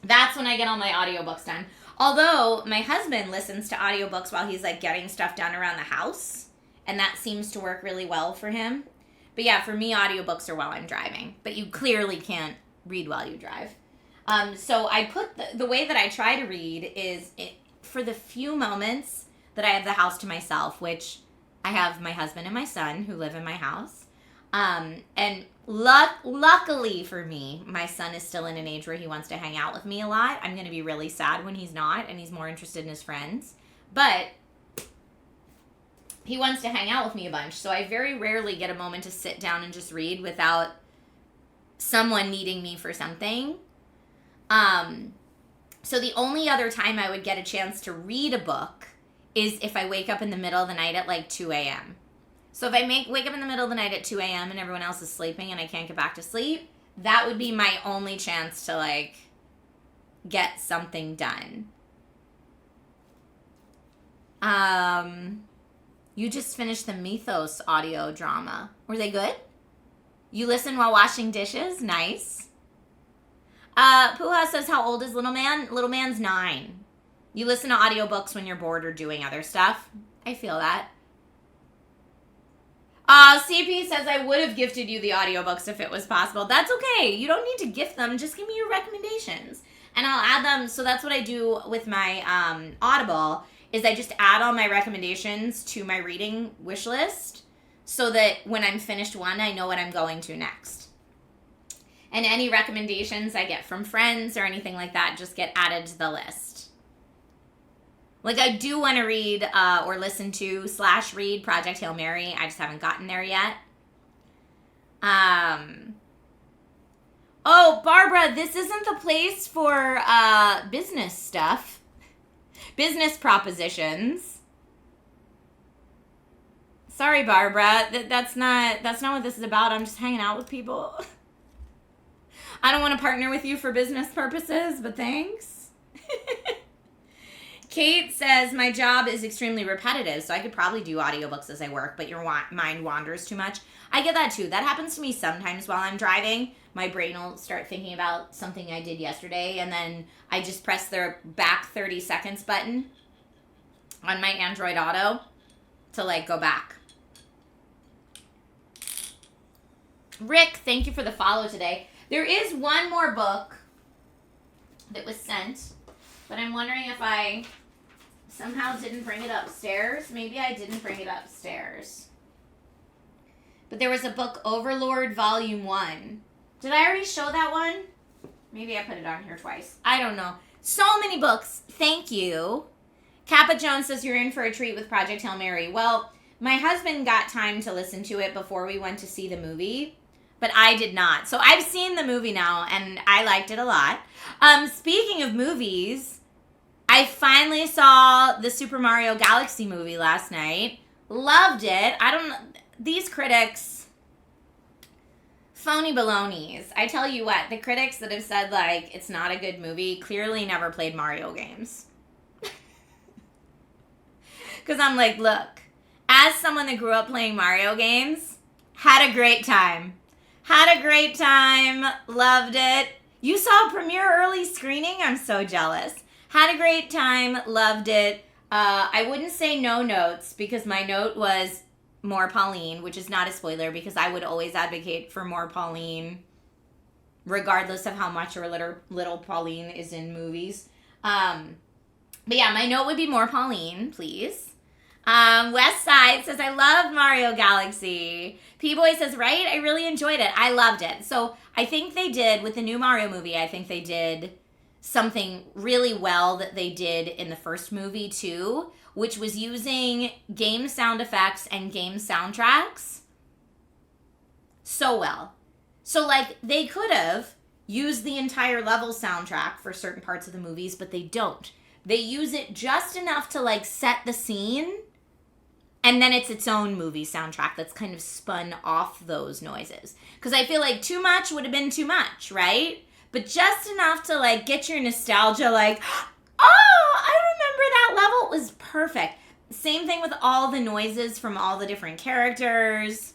that's when I get all my audiobooks done. Although, my husband listens to audiobooks while he's, getting stuff done around the house. And that seems to work really well for him. But yeah, for me, audiobooks are while I'm driving. But you clearly can't read while you drive. So I put the way that I try to read is for the few moments that I have the house to myself, which I have my husband and my son who live in my house. And luckily for me, my son is still in an age where he wants to hang out with me a lot. I'm going to be really sad when he's not and he's more interested in his friends. But he wants to hang out with me a bunch. So I very rarely get a moment to sit down and just read without someone needing me for something. So the only other time I would get a chance to read a book is if I wake up in the middle of the night at 2 a.m. So if I wake up in the middle of the night at 2 a.m. and everyone else is sleeping and I can't get back to sleep, that would be my only chance to, get something done. You just finished the Mythos audio drama. Were they good? You listen while washing dishes? Nice. Puha says, how old is little man? Little man's 9. You listen to audiobooks when you're bored or doing other stuff. I feel that. CP says, I would have gifted you the audiobooks if it was possible. That's okay. You don't need to gift them. Just give me your recommendations. And I'll add them. So that's what I do with my Audible, is I just add all my recommendations to my reading wish list so that when I'm finished one, I know what I'm going to next. And any recommendations I get from friends or anything like that just get added to the list. Like, I do want to read or listen to / read Project Hail Mary. I just haven't gotten there yet. Oh, Barbara, this isn't the place for business stuff. Business propositions. Sorry, Barbara. That's not what this is about. I'm just hanging out with people. I don't want to partner with you for business purposes, but thanks. Kate says, my job is extremely repetitive, so I could probably do audiobooks as I work, but your mind wanders too much. I get that too. That happens to me sometimes while I'm driving. My brain will start thinking about something I did yesterday, and then I just press the back 30 seconds button on my Android Auto to, like, go back. Rick, thank you for the follow today. There is one more book that was sent, but I'm wondering if I somehow didn't bring it upstairs. Maybe I didn't bring it upstairs. But there was a book, Overlord Volume 1. Did I already show that one? Maybe I put it on here twice. I don't know. So many books. Thank you. Kappa Jones says you're in for a treat with Project Hail Mary. Well, my husband got time to listen to it before we went to see the movie, but I did not. So I've seen the movie now, and I liked it a lot. Speaking of movies, I finally saw the Super Mario Galaxy movie last night. Loved it. These critics, phony balonies. I tell you what, the critics that have said, like, it's not a good movie clearly never played Mario games. Because I'm like, look, as someone that grew up playing Mario games, had a great time. Had a great time. Loved it. You saw a premiere early screening? I'm so jealous. Had a great time. Loved it. I wouldn't say no notes because my note was more Pauline, which is not a spoiler because I would always advocate for more Pauline regardless of how much or little Pauline is in movies. But yeah, my note would be more Pauline, please. West Side says, I love Mario Galaxy. P-Boy says, right? I really enjoyed it. I loved it. So I think they did, with the new Mario movie, I think they did something really well that they did in the first movie too, which was using game sound effects and game soundtracks so well. So, like, they could have used the entire level soundtrack for certain parts of the movies, but they don't. They use it just enough to, like, set the scene, and then it's its own movie soundtrack that's kind of spun off those noises. Because I feel like too much would have been too much, right? But just enough to, like, get your nostalgia, like, oh, I remember that level. It was perfect. Same thing with all the noises from all the different characters.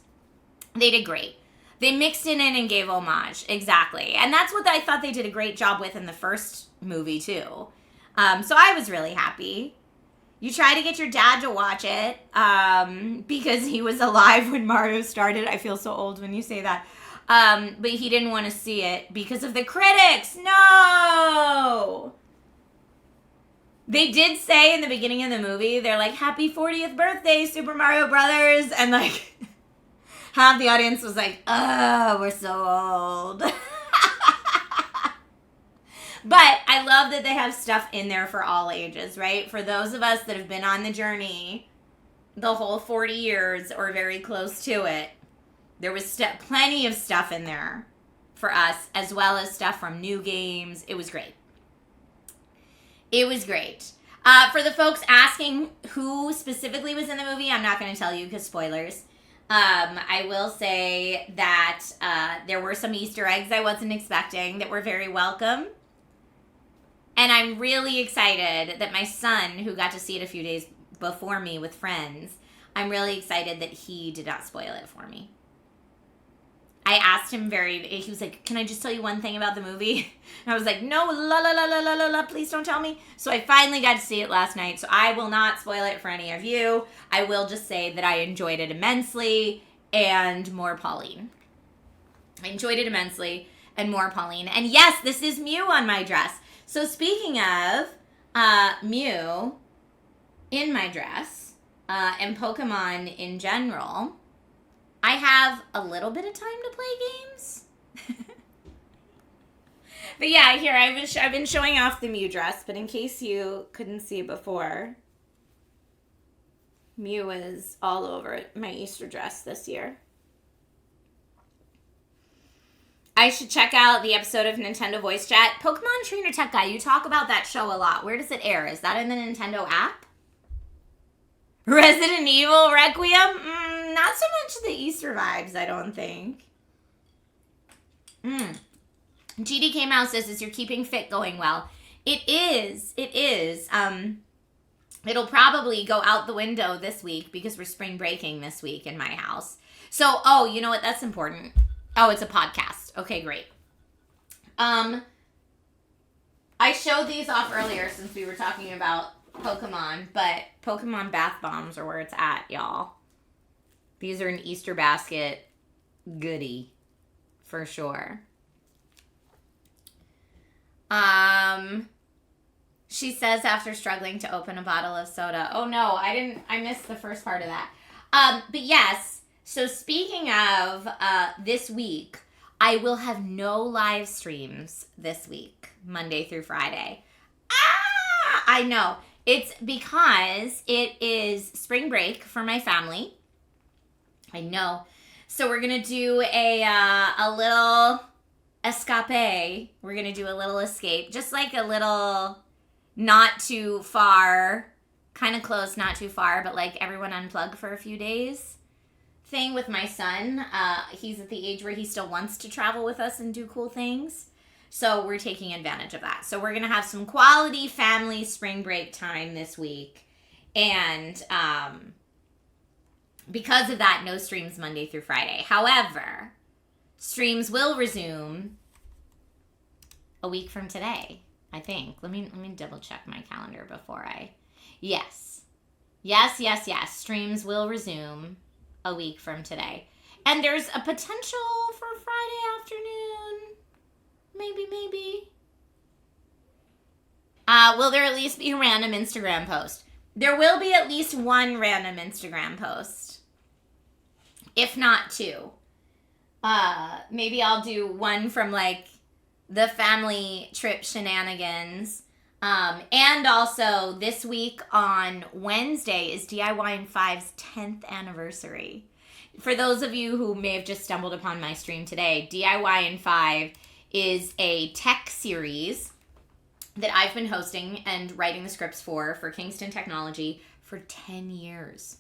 They did great. They mixed it in and gave homage. Exactly. And that's what I thought they did a great job with in the first movie, too. So I was really happy. You try to get your dad to watch it because he was alive when Mario started. I feel so old when you say that. But he didn't want to see it because of the critics. No! They did say in the beginning of the movie, they're like, happy 40th birthday, Super Mario Brothers. And, like, half the audience was like, oh, we're so old. But I love that they have stuff in there for all ages, right? For those of us that have been on the journey the whole 40 years or very close to it, there was plenty of stuff in there for us, as well as stuff from new games. It was great. It was great. For the folks asking who specifically was in the movie, I'm not going to tell you because spoilers. I will say that there were some Easter eggs I wasn't expecting that were very welcome. And I'm really excited that my son, who got to see it a few days before me with friends, I'm really excited that he did not spoil it for me. I asked him he was like, can I just tell you one thing about the movie? And I was like, no, la, please don't tell me. So I finally got to see it last night. So I will not spoil it for any of you. I will just say that I enjoyed it immensely and more Pauline. I enjoyed it immensely and more Pauline. And yes, this is Mew on my dress. So speaking of Mew in my dress and Pokemon in general, I have a little bit of time to play games. But yeah, here I've been showing off the Mew dress, but in case you couldn't see before, Mew is all over my Easter dress this year. I should check out the episode of Nintendo Voice Chat. Pokemon Trainer Tech Guy, you talk about that show a lot. Where does it air? Is that in the Nintendo app? Resident Evil Requiem? Not so much the Easter vibes, I don't think. GDK Mouse says, is your keeping fit going well? It is. It'll probably go out the window this week because we're spring breaking this week in my house. So, you know what? That's important. Oh, it's a podcast. Okay, great. I showed these off earlier since we were talking about Pokemon, but Pokemon bath bombs are where it's at, y'all. These are an Easter basket goodie for sure. She says after struggling to open a bottle of soda. Oh no, I missed the first part of that. But yes, so speaking of this week, I will have no live streams this week, Monday through Friday. I know. It's because it is spring break for my family. I know. So we're going to do a little escape. We're going to do a little escape. Just like a little not too far, kind of close, not too far, but like everyone unplug for a few days thing with my son. He's at the age where he still wants to travel with us and do cool things. So we're taking advantage of that. So we're going to have some quality family spring break time this week. And because of that, no streams Monday through Friday. However, streams will resume a week from today, I think. Let me double check my calendar before Yes. Streams will resume a week from today. And there's a potential for Friday afternoon. Maybe. Will there at least be a random Instagram post? There will be at least one random Instagram post. If not two. Maybe I'll do one from like the family trip shenanigans. And also this week on Wednesday is DIY in 5's 10th anniversary. For those of you who may have just stumbled upon my stream today, DIY in 5 is a tech series that I've been hosting and writing the scripts for Kingston Technology for 10 years.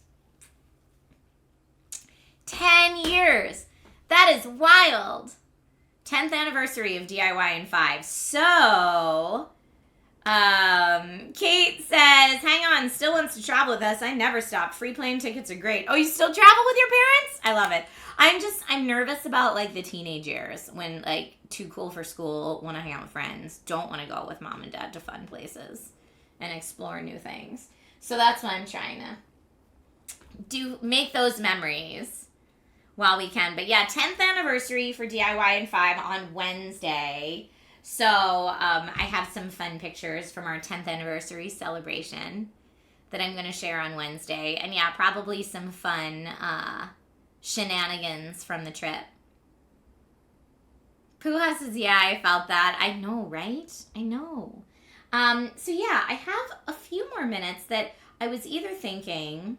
10 years! That is wild! 10th anniversary of DIY in 5. So, Kate says, hang on, still wants to travel with us. I never stopped. Free plane tickets are great. Oh, you still travel with your parents? I love it. I'm nervous about like the teenage years when like too cool for school, want to hang out with friends, don't want to go with mom and dad to fun places and explore new things. So that's what I'm trying to make those memories while we can. But yeah, 10th anniversary for DIY in 5 on Wednesday. So I have some fun pictures from our 10th anniversary celebration that I'm going to share on Wednesday. And yeah, probably some fun shenanigans from the trip. Puha says, yeah, I felt that. I know, right? I know. So yeah, I have a few more minutes that I was either thinking,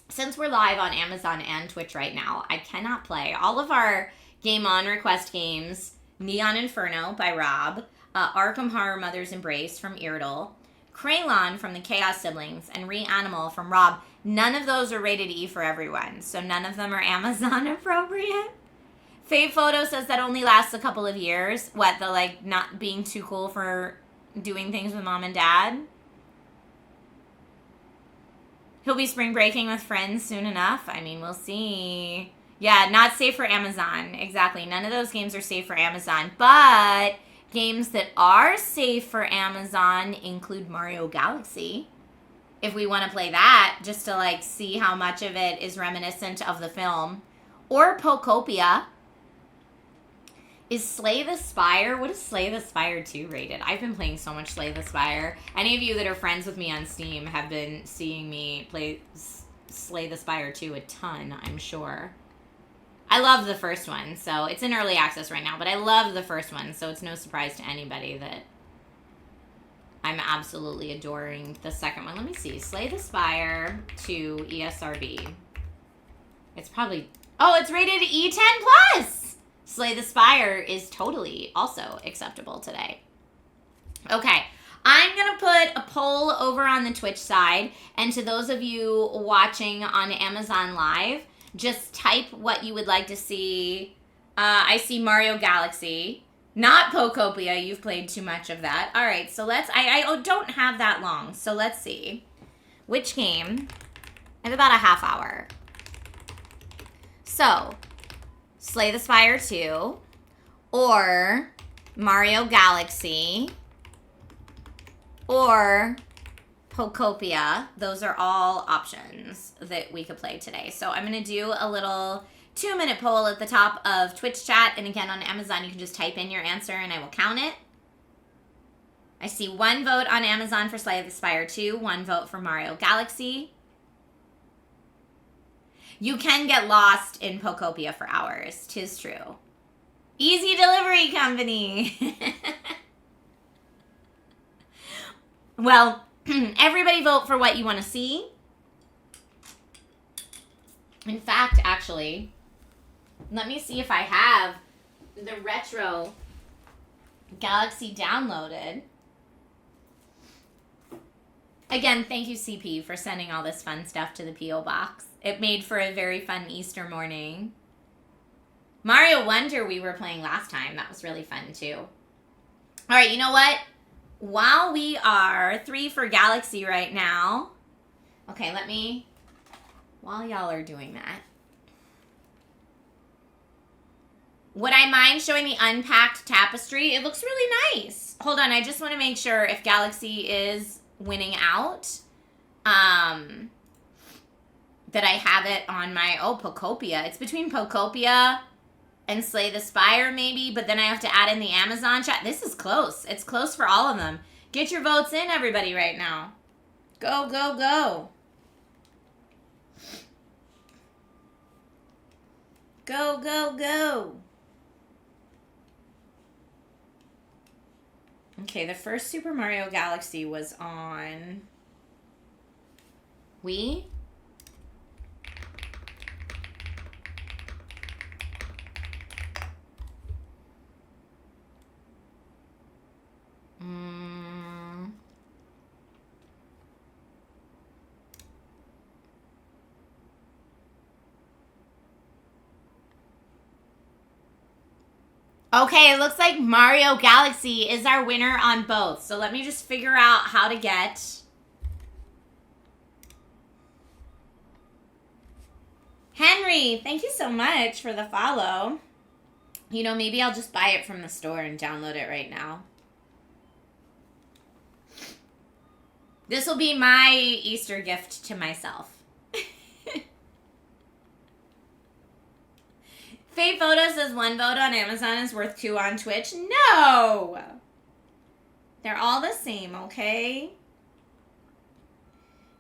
since we're live on Amazon and Twitch right now, I cannot play all of our Game On request games. Neon Inferno by Rob, Arkham Horror Mother's Embrace from Irdle, Kraylon from the Chaos Siblings, and Reanimal from Rob. None of those are rated E for everyone, so none of them are Amazon appropriate. Fave Photo says that only lasts a couple of years. What, the like not being too cool for doing things with mom and dad? He'll be spring breaking with friends soon enough. I mean, we'll see. Yeah, not safe for Amazon. Exactly. None of those games are safe for Amazon. But games that are safe for Amazon include Mario Galaxy. If we want to play that, just to like see how much of it is reminiscent of the film. Or Pokopia. Is Slay the Spire? What is Slay the Spire 2 rated? I've been playing so much Slay the Spire. Any of you that are friends with me on Steam have been seeing me play Slay the Spire 2 a ton, I'm sure. I love the first one, so it's in early access right now, but I love the first one, so it's no surprise to anybody that I'm absolutely adoring the second one. Let me see. Slay the Spire 2 ESRB. It's probably... Oh, it's rated E10+! Slay the Spire is totally also acceptable today. Okay, I'm going to put a poll over on the Twitch side, and to those of you watching on Amazon Live, just type what you would like to see. I see Mario Galaxy, not Pokopia. You've played too much of that. All right, so let's, I don't have that long, so let's see. Which game? I have about a half hour. So... Slay the Spire 2, or Mario Galaxy, or Pokopia. Those are all options that we could play today. So I'm going to do a little 2-minute poll at the top of Twitch chat. And again, on Amazon, you can just type in your answer and I will count it. I see 1 vote on Amazon for Slay the Spire 2, 1 vote for Mario Galaxy. You can get lost in Pokopia for hours. 'Tis true. Easy delivery company. Well, everybody vote for what you want to see. In fact, actually, let me see if I have the retro Galaxy downloaded. Again, thank you, CP, for sending all this fun stuff to the P.O. Box. It made for a very fun Easter morning. Mario Wonder we were playing last time. That was really fun, too. All right, you know what? While we are 3 for Galaxy right now... Okay, let me... While y'all are doing that... Would I mind showing the unpacked tapestry? It looks really nice. Hold on, I just want to make sure if Galaxy is winning out. That I have it on my... Oh, Pokopia. It's between Pokopia and Slay the Spire, maybe. But then I have to add in the Amazon chat. This is close. It's close for all of them. Get your votes in, everybody, right now. Go, go, go. Go, go, go. Okay, the first Super Mario Galaxy was on Wii. Okay, it looks like Mario Galaxy is our winner on both. So let me just figure out how to get... Henry, thank you so much for the follow. You know, maybe I'll just buy it from the store and download it right now. This will be my Easter gift to myself. Faye Photo says 1 vote on Amazon is worth 2 on Twitch. No! They're all the same, okay?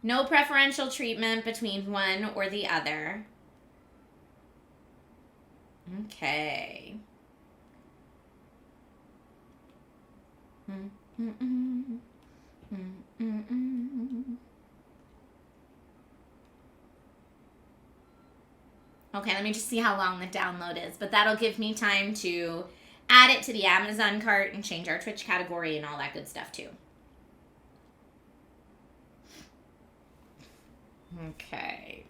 No preferential treatment between one or the other. Okay. Okay, let me just see how long the download is. But that'll give me time to add it to the Amazon cart and change our Twitch category and all that good stuff too. Okay.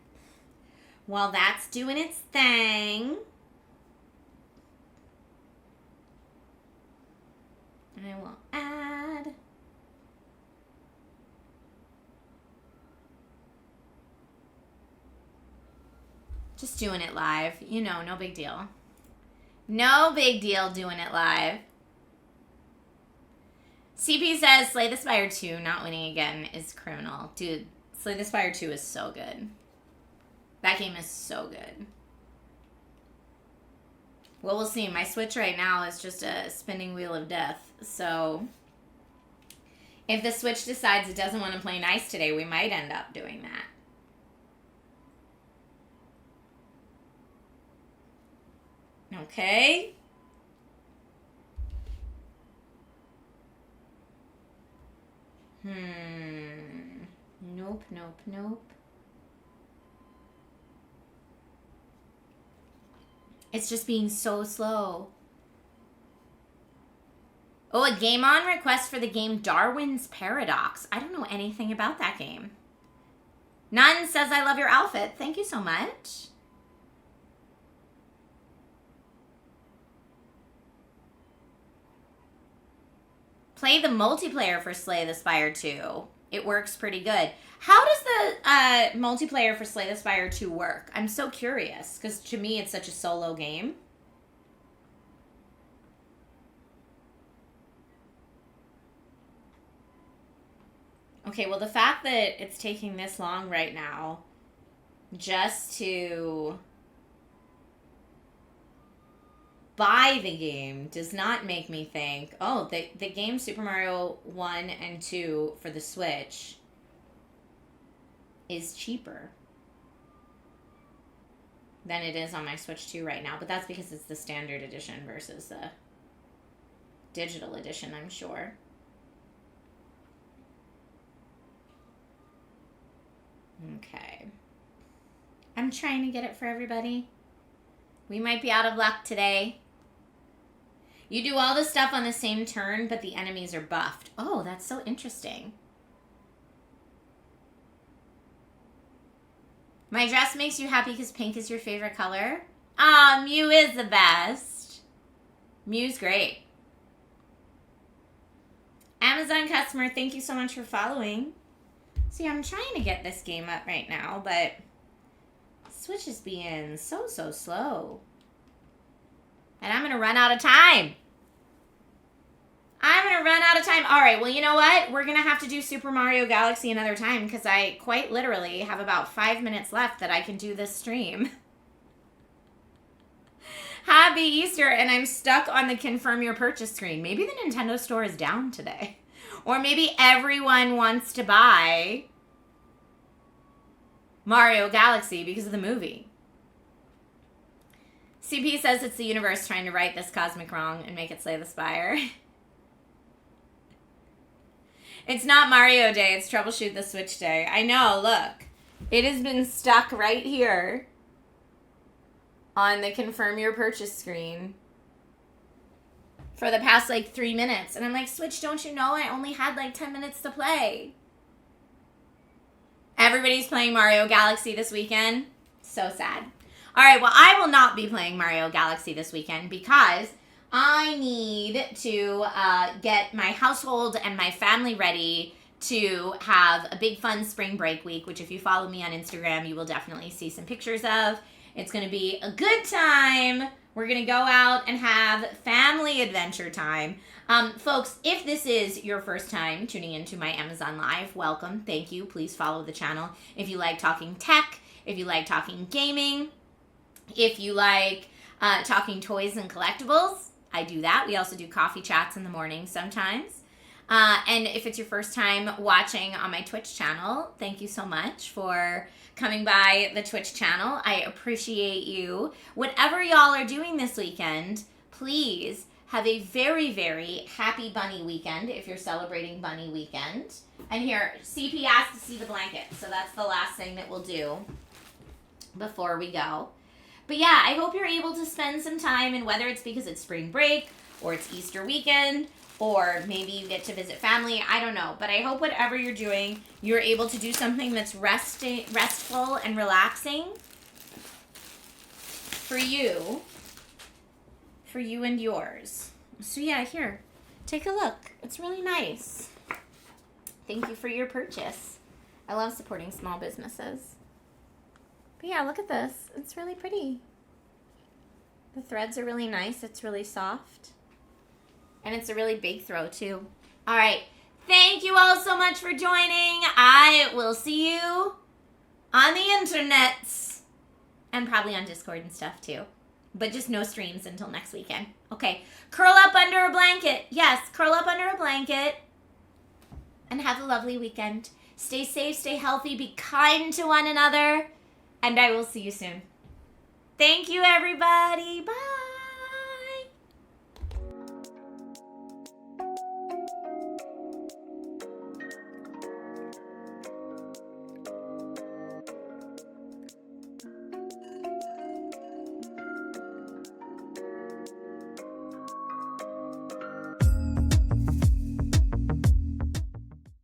While that's doing its thing, I will add... Just doing it live. You know, no big deal. No big deal doing it live. CP says, Slay the Spire 2, not winning again, is criminal. Dude, Slay the Spire 2 is so good. That game is so good. Well, we'll see. My Switch right now is just a spinning wheel of death. So, if the Switch decides it doesn't want to play nice today, we might end up doing that. Okay. Nope, nope, nope. It's just being so slow. Oh, a game on request for the game Darwin's Paradox. I don't know anything about that game. None says I love your outfit. Thank you so much. Play the multiplayer for Slay the Spire 2. It works pretty good. How does the multiplayer for Slay the Spire 2 work? I'm so curious, because to me it's such a solo game. Okay, well the fact that it's taking this long right now just to buy the game does not make me think, oh, the game Super Mario 1 and 2 for the Switch is cheaper than it is on my Switch 2 right now. But that's because it's the standard edition versus the digital edition, I'm sure. Okay. I'm trying to get it for everybody. We might be out of luck today. You do all the stuff on the same turn, but the enemies are buffed. Oh, that's so interesting. My dress makes you happy because pink is your favorite color? Ah, Mew is the best. Mew's great. Amazon customer, thank you so much for following. See, I'm trying to get this game up right now, but Switch is being so slow. And I'm going to run out of time. I'm going to run out of time. All right, well, you know what? We're going to have to do Super Mario Galaxy another time because I quite literally have about 5 minutes left that I can do this stream. Happy Easter, and I'm stuck on the confirm your purchase screen. Maybe the Nintendo store is down today. Or maybe everyone wants to buy Mario Galaxy because of the movie. CP says it's the universe trying to right this cosmic wrong and make it Slay the Spire. It's not Mario Day, it's Troubleshoot the Switch Day. I know, look. It has been stuck right here on the confirm your purchase screen for the past, 3 minutes. And I'm like, Switch, don't you know I only had, 10 minutes to play? Everybody's playing Mario Galaxy this weekend. So sad. All right, well, I will not be playing Mario Galaxy this weekend because I need to get my household and my family ready to have a big fun spring break week, which if you follow me on Instagram, you will definitely see some pictures of. It's going to be a good time. We're going to go out and have family adventure time. Folks, if this is your first time tuning into my Amazon Live, welcome. Thank you. Please follow the channel. If you like talking tech, if you like talking gaming, if you like talking toys and collectibles, I do that. We also do coffee chats in the morning sometimes. And if it's your first time watching on my Twitch channel, thank you so much for coming by the Twitch channel. I appreciate you. Whatever y'all are doing this weekend, please have a very, very happy Bunny weekend if you're celebrating Bunny weekend. And here, CP asked to see the blanket, so that's the last thing that we'll do before we go. But yeah, I hope you're able to spend some time, and whether it's because it's spring break or it's Easter weekend, or maybe you get to visit family, I don't know. But I hope whatever you're doing, you're able to do something that's restful and relaxing for you and yours. So yeah, here, take a look. It's really nice. Thank you for your purchase. I love supporting small businesses. But yeah, look at this. It's really pretty. The threads are really nice. It's really soft. And it's a really big throw too. All right. Thank you all so much for joining. I will see you on the internets. And probably on Discord and stuff too. But just no streams until next weekend. Okay. Curl up under a blanket. Yes, curl up under a blanket. And have a lovely weekend. Stay safe, stay healthy, be kind to one another. And I will see you soon. Thank you, everybody. Bye.